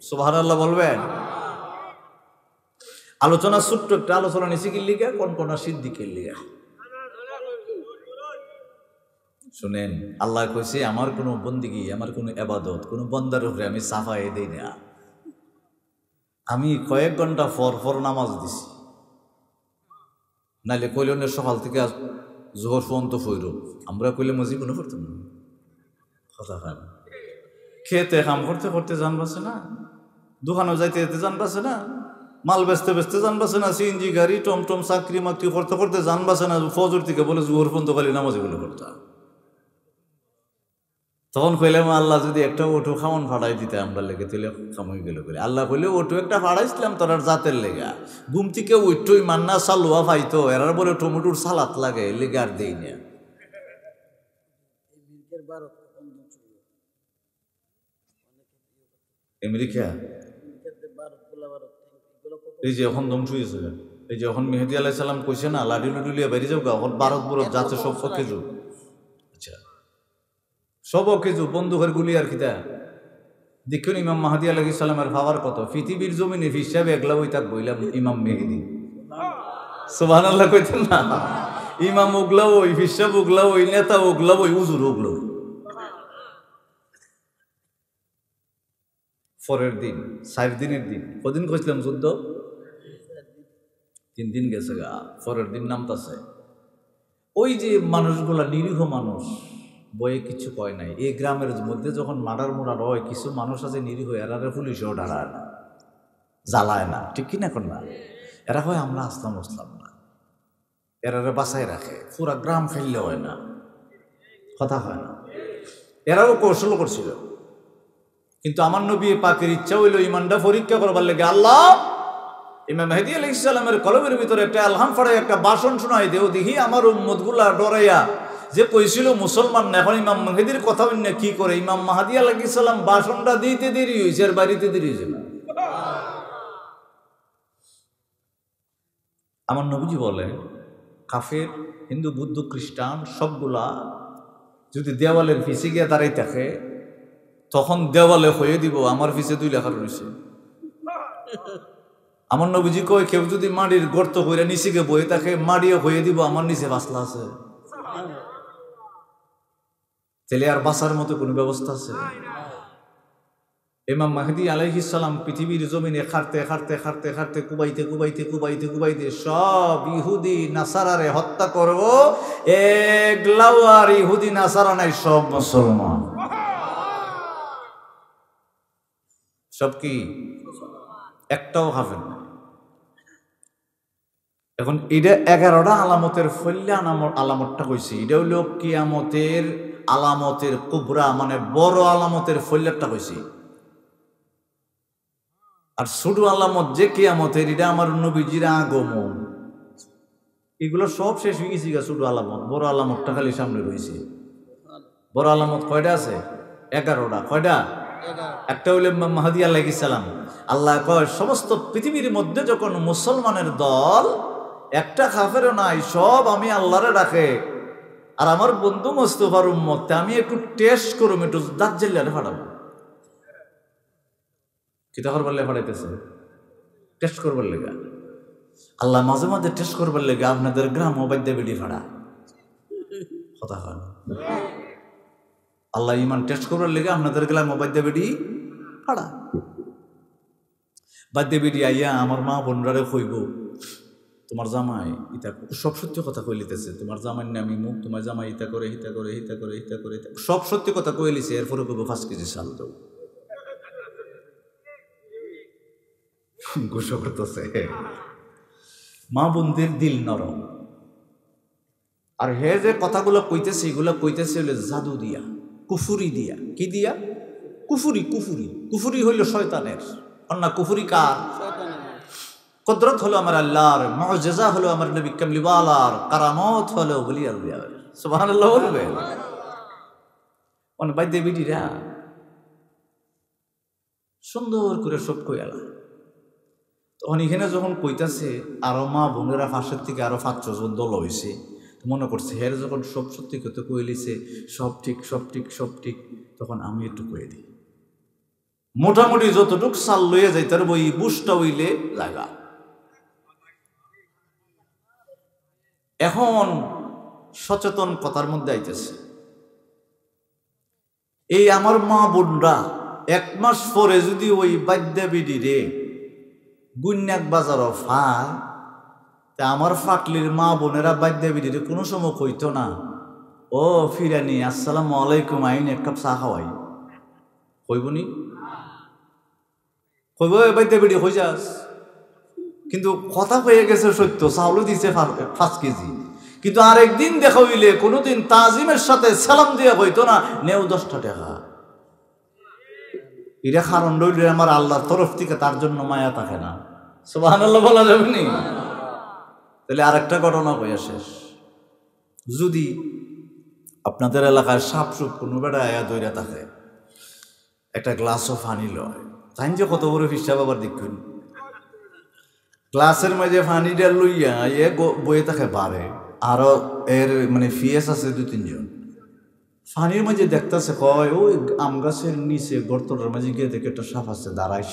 সুবহানাল্লাহ বলবেন। আলোচনা ছোট্ট একটা আলোচনা নিচে কি লিগা, কোন সিদ্দিকের লিগা। শুনেন, আল্লাহ কইছে আমার কোনো বন্দিগি, আমার কোনো ইবাদত, কোনো বন্দার উপরে আমি সাফাই দেই না। আমি কয়েক ঘন্টা পর নামাজ দিছি, নাইলে কইলে সকাল থেকে জোহর পর্যন্ত ফইর, আমরা কইলে মজি কোনো করতাম না। কথা খান, খেতে কাম করতে করতে জান বাসে না, দোকানে যাইতে যেতে জান বাসে না, মাল বেচতে বেচতে জান বাসে না, সিএনজি গাড়ি টমটম চাকরি মাকরি করতে করতে জান বাসে না, ফজর থেকে বলে জোহর পর্যন্ত খালি নামাজ এগুলো করতাম। তখন কইলাম, আল্লাহ যদি একটা ওটু খামন ফাড়াই দিতে আমরা লেগে, তুলে খামই গেল করে। আল্লাহ কইলে ওটু একটা ফাড়াইছিলাম তোর জাতের লেগা, ঘুম থেকে ওইটুই মান্না চালুয়া পাইতো, এরার বলে টমেটোর সালাত লাগে, লেগে আর দেই না। আমেরিকা এই যে এখন ধ্বংস হয়েছে, এই যে এখন মেহেদী আলাইহিস সালাম কইছে না, লাডি লুডুলিয়া বেরিয়ে যাও গা, এখন ভারত বরফ যাচ্ছে সব পক্ষে যুগ। আচ্ছা, সব কিছু বন্দুকের গুলি আর কিতা দেখুন। ইমাম মাহদী আলাইহিস সালামের পাওয়ার কত, পৃথিবীর জমিনে হিসাবে একলা ওই তাক বইলাম ইমাম মেহেদী। সুবহানাল্লাহ কইতেন না? ইমাম উগলা ওই, হিসাব উগলা ওই, নেতা উগলা ওই, হুজুর উগলা ওই। পরের দিন 4 দিনের দিন, কদিন কইছিলাম যুদ্ধ? 3 দিন গেছে গা, পরের দিন নামতাছে। ওই যে মানুষগুলা নিরীহ মানুষ, বয়ে কিছু কয় নাই। এই গ্রামের মধ্যে যখন মার্ডার হয়, কিছু মানুষ আছে নিরীহ, এরারে পুলিশেও ডারায় না, জ্বালায় না, ঠিক কিনা এখন না? এরা হয় আমরা আসলাম না, এরারে বাঁচাই রাখে, পুরা গ্রাম ফেললে হয় না, কথা হয় না। এরাও কৌশল করছিল, কিন্তু আমার নবী পাকের ইচ্ছা হইল ইমানটা পরীক্ষা করবার লেগে আল্লাহ ইমাম মেহেদী আলাইহিস সালামের কলবের ভিতরে একটা আলহাম ফাড়াই একটা ভাষণ শোনাই দেও, দেখি আমার উম্মতগুলা ডরাইয়া যে কইছিল মুসলমান না, এখন ইমাম মেহেদীর কথা না কি করে। ইমাম মাহদী আলাইহিস সালাম ভাষণটা দিতে দেরি হয়েছে, আর বাড়িতে দেরি হয়েছে না। আমার নবীজি বলে, কাফের হিন্দু বুদ্ধ খ্রিস্টান সবগুলা যদি দেওয়ালের পিছে গিয়ে দাঁড়াই থাকে, তখন দেওয়ালে হয়ে দিব আমার পিছে 2 লেখা রয়েছে। আমার নবীজি কয়, কেউ যদি মাটির গর্ত করে নিচে গিয়ে বয়ে থাকে, মাটিও হয়ে দিব আমার নিচে বাসলা আছে। তাহলে আর বাঁচার মতো কোনো ব্যবস্থা আছে? ইমাম মাহদী আলাইহিস সালাম পৃথিবীর জমিনে খাটতে খাটতে খাটতে খাটতে কুবাইতে কুবাইতে কুবাইতে কুবাইতে সব ইহুদি নাসারারে হত্যা করব, একলাও আর ইহুদি নাসারা নাই, সব মুসলমান। সব কি? একটাও হাফেজ না। এখন এটা 11টা আলামতের ফল্লা আলামতটা কইছি, এটা হইল কিয়ামতের আলামতের কুবরা, মানে বড় আলামতের ফল্লাটা কইছি। আর ছোট আলামত যে কিয়ামতের, এটা আমার নবীজির আগমন, এগুলো সব শেষ হয়ে গেছে। ছোট আলামত, বড় আলামতটা খালি সামনে রয়েছে। বড় আলামত কয়টা আছে? 11টা। কয়টা? একটা হইল ইমাম মাহদী আলাইহিস সালাম। আল্লাহ কয় সমস্ত পৃথিবীর মধ্যে যখন মুসলমানের দল একটা কাফেরও নাই, সব আমি আল্লাহরে ডাকে, আর আমার বন্ধু মুস্তাফার উম্মত আমি একটু টেস্ট করুম, একটু দাজ্জালে ফাটাবো। কিতা করবার লেগে ফাটাইতেছে? টেস্ট করবার লেগে। আল্লাহ মাঝে মাঝে টেস্ট করবার লেগে আপনাদের গ্রাম বাদ্য বেডি ফাড়া কথা হয়। আল্লাহ ইমান টেস্ট করবার লেগে আপনাদের গ্রাম বাদ্য বেডি ফাড়া। বাদ্য বেডি আইয়া আমার মা বোনরারে কইব, তোমার জামাই ইতা সব সত্য কথা কই লিতেছে, তোমার জামাই নামি মুখ, তোমার জামাই ইতা করে হিতা করে হিতা করে হিতা করে সব সত্যি কথা কই লিছে। এরপরে কইব 5 কেজি চাল দাও। গোসা করতেছে। মা বোনদের দিল নরম, আর হে যে কথাগুলো কইতেছে এগুলো কইতেছে হইলে জাদু দিয়া, কুফুরি দিয়া। কি দিয়া? কুফুরি। কুফুরি কুফুরি হইল শয়তানের। অন্য কুফুরি কার? কুদরত হলো আমার আল্লাহর, মুজিজা হলো আমার নবী কামলিওয়ালার, কারামত হলো বলি আল্লাহর। সুবহানাল্লাহ বলবে। অনেক বাইদে বিটিরা সুন্দর করে সব কইলা। তখন এখানে যখন কইতাছে আরো মা বোনেরা পাশের থেকে আরো 5-6 জন দল হয়েছে, মনে করছে হের যখন সব সত্যি কথা কই লিছে, সব ঠিক সব ঠিক সব ঠিক, তখন আমি একটু কয়ে দিই। মোটামুটি যতটুক চাল লইয়া যাই তার বই বুসটা হইলে লাগা। এখন সচেতন কথার মধ্যে আইতেছে, এই আমার মা বোনরা 1 মাস পরে যদি ওই বাদ্যা বিডি রে গুন্যাক বাজারও ফায়, তা আমার ফাটলির মা বোনেরা বাদ্যা বিডি রে কোনো সময় কইতো না, ও ফিরানি আসসালামু আলাইকুম, আইন 1 কাপ চা খাওয়াই। কইবনি? কইব বাদ্যা বিডি হয়ে যাস। কিন্তু কথা হয়ে গেছে সত্য, চাউলও দিছে 5 কেজি, কিন্তু আরেকদিন দেখা হইলে কোনোদিন তাজিমের সাথে সালাম দিয়া হইতো না, নেও 10টা টাকা। এটা কারণ রইলে আমার আল্লাহর তরফ থেকে তার জন্য মায়া থাকে না। সুবহানাল্লাহ বলা যাবে নি? তাহলে আরেকটা ঘটনা কইয়া শেষ। যদি আপনাদের এলাকায় সাপ সুপ কোনো বেড়া আয়া দইরা থাকে, একটা গ্লাসও পানি লয়, তাই যে কত বড় হিসাব আবার দেখুন। গ্লাসের মাঝে পানিটা লইয়া এ বয়ে থাকে বারে, আরো এর মানে ফিয়েস আছে 2-3 জন। পানির মাঝে দেখতেছে, কয় ওই আম গাছের নিচে গর্তটার মাঝে গিয়ে দেখে একটা সাপ আছে, দাঁড়াইস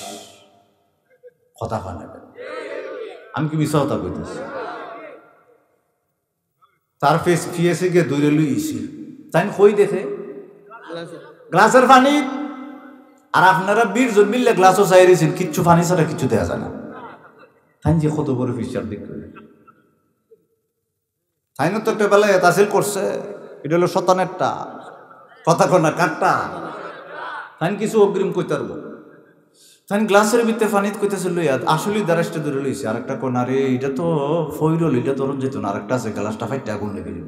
কথা ফানাবে। আমি কি মিশা কথা কইতেছি? তার ফিয়েসে গিয়ে দৌড়ে লইছি, তাই কই দেখে গ্লাসের পানি। আর আপনারা 20 জন মিললে গ্লাসও চাইছেন, কিচ্ছু পানি ছাড়া কিছু দেওয়া যায় না। তাই যে কত বড় ফিচার দেখবে। তাই না তো একটা বেলায় তাসিল করছে, এটা হলো শতানেরটা কথা কনা কাটটা। তাই কিছু অগ্রিম কইতে পারবো। তাই গ্লাসের ভিতরে পানি কইতেছে লইয়া আসলে দারাসটা ধরে লইছে। আর একটা কোন, আরে এটা তো ফইরল, এটা তো যেত না। আর একটা আছে গ্লাসটা ফাইটটা আগুন লেগে দিব।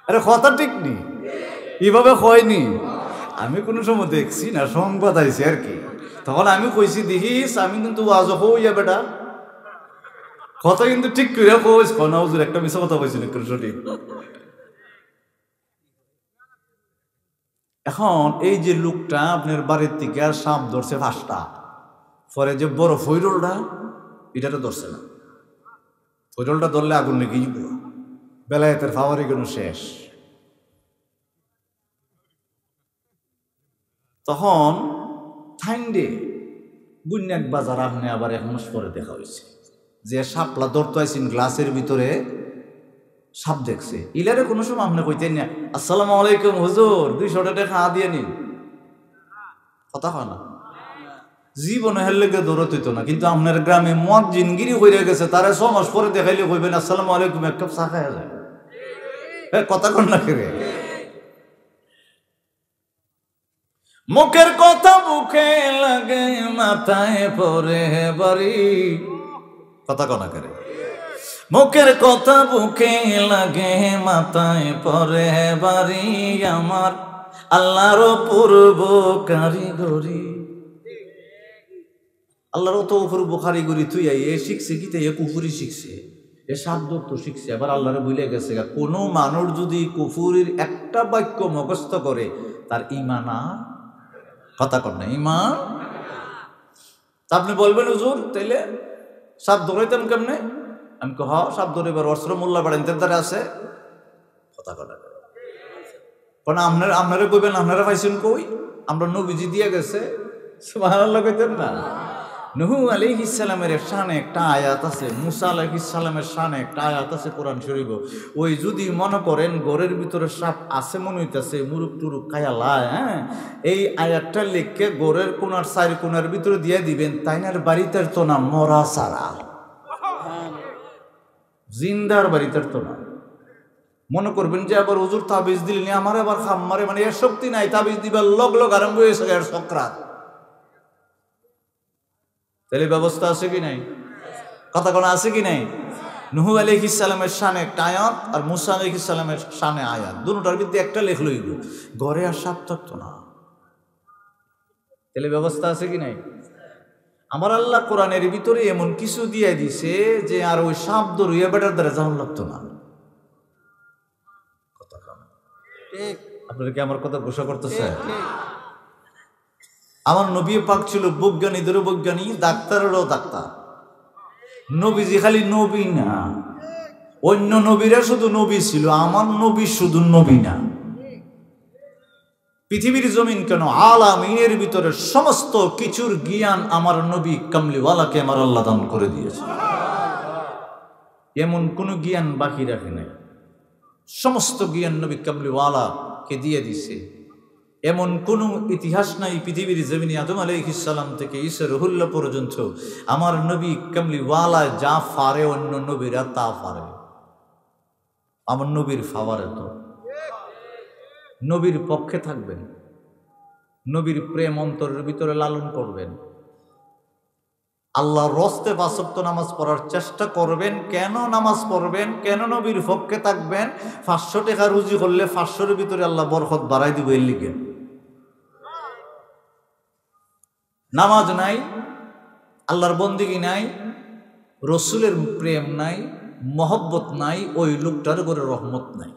আরে কথা ঠিক নি, এভাবে হয়নি। আমি কোনো সময় দেখছি না, সংবাদ আইছি আর কি। তখন আমি কইছি, দেখিস আমি কিন্তু ওয়াজ হইয়া বেটা কথা কিন্তু ঠিক করে কইস। কোন হুজুর একটা মিছা কথা কইছিল সঠিক। এখন এই যে লোকটা আপনার বাড়ির থেকে আর সাপ ধরছে 5টা, পরে যে বড় ফইরলটা এটা তো ধরছে না। ফইরলটা ধরলে আগুন লেগে যাব, বেলায়েতের ফাওয়ারি কোনো শেষ। তখন ঠান্ডে গুন্যাক বাজার আপনি আবার 1 মাস পরে দেখা হয়েছে, যে সাপলা ধরতে আইসিন গ্লাসের ভিতরে সাপ দেখছে। ইলারে কোনো সময় আপনি কইতেন না, আসসালামু আলাইকুম হুজুর 200 টাকা দিয়ে নিন, কথা হয় না। জীবনে হের লেগে দৌড়ত হইতো না। কিন্তু আপনার গ্রামে মুয়াজ্জিনগিরি হয়ে গেছে, তারা 6 মাস পরে দেখাইলে কইবেন আসসালামু আলাইকুম, 1 কাপ চা খাওয়া যায়। কথা কন না করে। মুখের কথা মুখে লাগে, মাথায় পরে বাড়ি, কথা কনা করে। মুখের কথা বুকে লাগে, মাথায় পরে বাড়ি, আমার আল্লাহর পূর্ব কারিগরি। আল্লাহর তো পূর্ব কারিগরি তুই এ শিখছে কি, এ কুফুরি শিখছে, এ শব্দ তো শিখছে। আবার আল্লাহরে বলে গেছে, কোনো মানুষ যদি কুফুরির একটা বাক্য মুখস্থ করে তার ঈমান আর কথা কর না ইমান। তা আপনি বলবেন হুজুর তাইলে সাপ দৌড়াইতাম কেমনে? আমি হ সাপ দৌড়াইবার অস্ত্র মোল্লা বাড়াইতে দ্বারা আছে। কথা কর না কারণ আপনারা কইবেন আপনারা পাইছেন কই? আমরা নবীজি দিয়ে গেছে। সুবহানাল্লাহ কইতেন না? নূহ আলাইহিস সালামের শানে একটা আয়াত আছে, মুসা আলাইহিস সালামের শানে একটা আয়াত আছে কোরআন শরীফ। ওই যদি মনে করেন ঘরের ভিতরে সাপ আছে মনে হইতাছে মুরুক টুরুক খায়া লায়, হ্যাঁ, এই আয়াতটা লিখকে ঘরের কোনার চারি কোনার ভিতরে দিয়ে দিবেন, তাইনার বাড়িতে তো না মরা সারা, জিন্দার বাড়িতে তো না। মনে করবেন যে আবার হুজুর তাবিজ দিলেন আমার আবার খাম মারে, মানে এর শক্তি নাই, তাবিজ দিবার লগ লগ আরম্ভ হয়েছে এর সক্রাত। তাহলে ব্যবস্থা আছে কি নাই? কথা কোনো আছে কি নাই? নূহ আলাইহিস সালামের শানে একটা আয়াত আর মুসা আলাইহিস সালামের শানে আয়াত, দুটোটার ভিতরে একটা লেখ লইব, ঘরে আর সাপ থাকতো না। তাহলে ব্যবস্থা আছে কি নাই? আমার আল্লাহ কোরআনের ভিতরে এমন কিছু দিয়ে দিছে যে আর ওই সাপ দৌড়িয়ে বেটার দ্বারা জাহান লাগতো না। আপনারা কি আমার কথা ঘোষণা করতেছে? আমার নবী পাক ছিল বৈজ্ঞানিদেরও বৈজ্ঞানী, ডাক্তারেরও ডাক্তার। নবীজি খালি নবী না, অন্য নবীরা শুধু নবী ছিল, আমার নবী শুধু নবী না। পৃথিবীর জমিন কেন আলামিনের ভিতরে সমস্ত কিছুর জ্ঞান আমার নবী কামলিওয়ালাকে আমার আল্লাহ দান করে দিয়েছে। এমন কোন জ্ঞান বাকি রাখে নাই, সমস্ত জ্ঞান নবী কামলিওয়ালাকে দিয়ে দিছে। এমন কোন ইতিহাস নাই পৃথিবীর জমিনে আদম আলাইহিস সালাম থেকে ঈসা রুহুল্লাহ পর্যন্ত আমার নবী কামলিওয়ালা যা পারে অন্য নবীরা তা পারে। আমার নবীর ফাওয়ার এত। নবীর পক্ষে থাকবেন, নবীর প্রেম অন্তরের ভিতরে লালন করবেন, আল্লাহর রস্তে ৫ ওয়াক্ত নামাজ পড়ার চেষ্টা করবেন। কেন নামাজ পড়বেন? কেন নবীর পক্ষে থাকবেন? ৫০০ টাকা রুজি করলে ৫০০-এর ভিতরে আল্লাহ বরকত বাড়াই দিব। এর লিগে নামাজ নাই, আল্লাহর বন্দেগী নাই, রসুলের প্রেম নাই, মহব্বত নাই, ওই লোকটার উপরে রহমত নাই।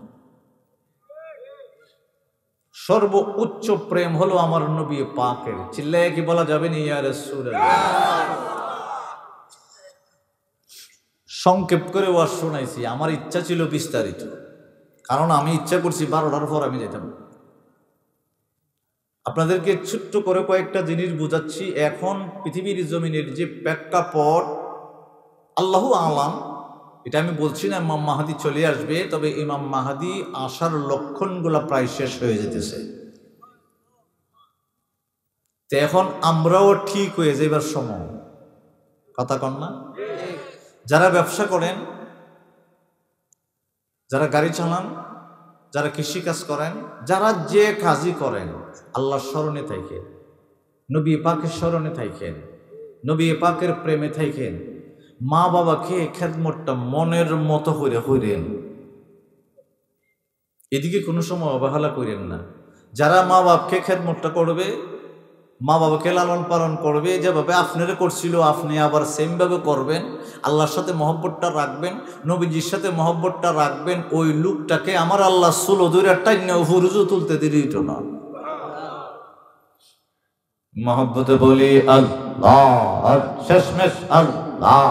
সর্বোচ্চ প্রেম হলো আমার নবী পাকের। চিল্লায়ে কি বলা যাবে না ইয়া রাসূলুল্লাহ? সংক্ষেপ করে ওয়াজ শোনাইছি, আমার ইচ্ছা ছিল বিস্তারিত, কারণ আমি ইচ্ছা করছি ১২টার পর আমি যেতাম। আপনাদেরকে ছোট্ট করে কয়েকটা জিনিস বুঝাচ্ছি। এখন পৃথিবীর জমিনের যে প্রেক্ষাপট, আল্লাহু আলাম, এটা আমি বলছি না ইমাম মাহাদি চলে আসবে, তবে ইমাম মাহাদি আসার লক্ষণগুলা প্রায় শেষ হয়ে যেতেছে। তো এখন আমরাও ঠিক হয়ে যাইবার সময়। কথা কন না? যারা ব্যবসা করেন, যারা গাড়ি চালান, যারা কৃষিকাজ করেন, যারা যে কাজই করেন, আল্লাহর স্মরণে থাকেন, নবী পাকের স্মরণে থাকেন, নবী পাকের প্রেমে থাকেন, মা বাবাকে খেদমতটা মনের মতো করে হইরেন, এদিকে কোনো সময় অবহেলা করেন না। যারা মা বাপকে খেদমতটা করবে, মা বাবাকে লালন পালন করবে, যেভাবে আপনারা করছিল আপনি আবার সেমভাবে করবেন, আল্লাহর সাথে মহব্বতটা রাখবেন, নবীজির সাথে মহব্বতটা রাখবেন, ওই লোকটাকে আমার আল্লাহ সুলো ধরে টাইনে হুরুজু তুলতে দিত না। মহব্বতে বলি আল্লাহ, শেষমেশ আল্লাহ।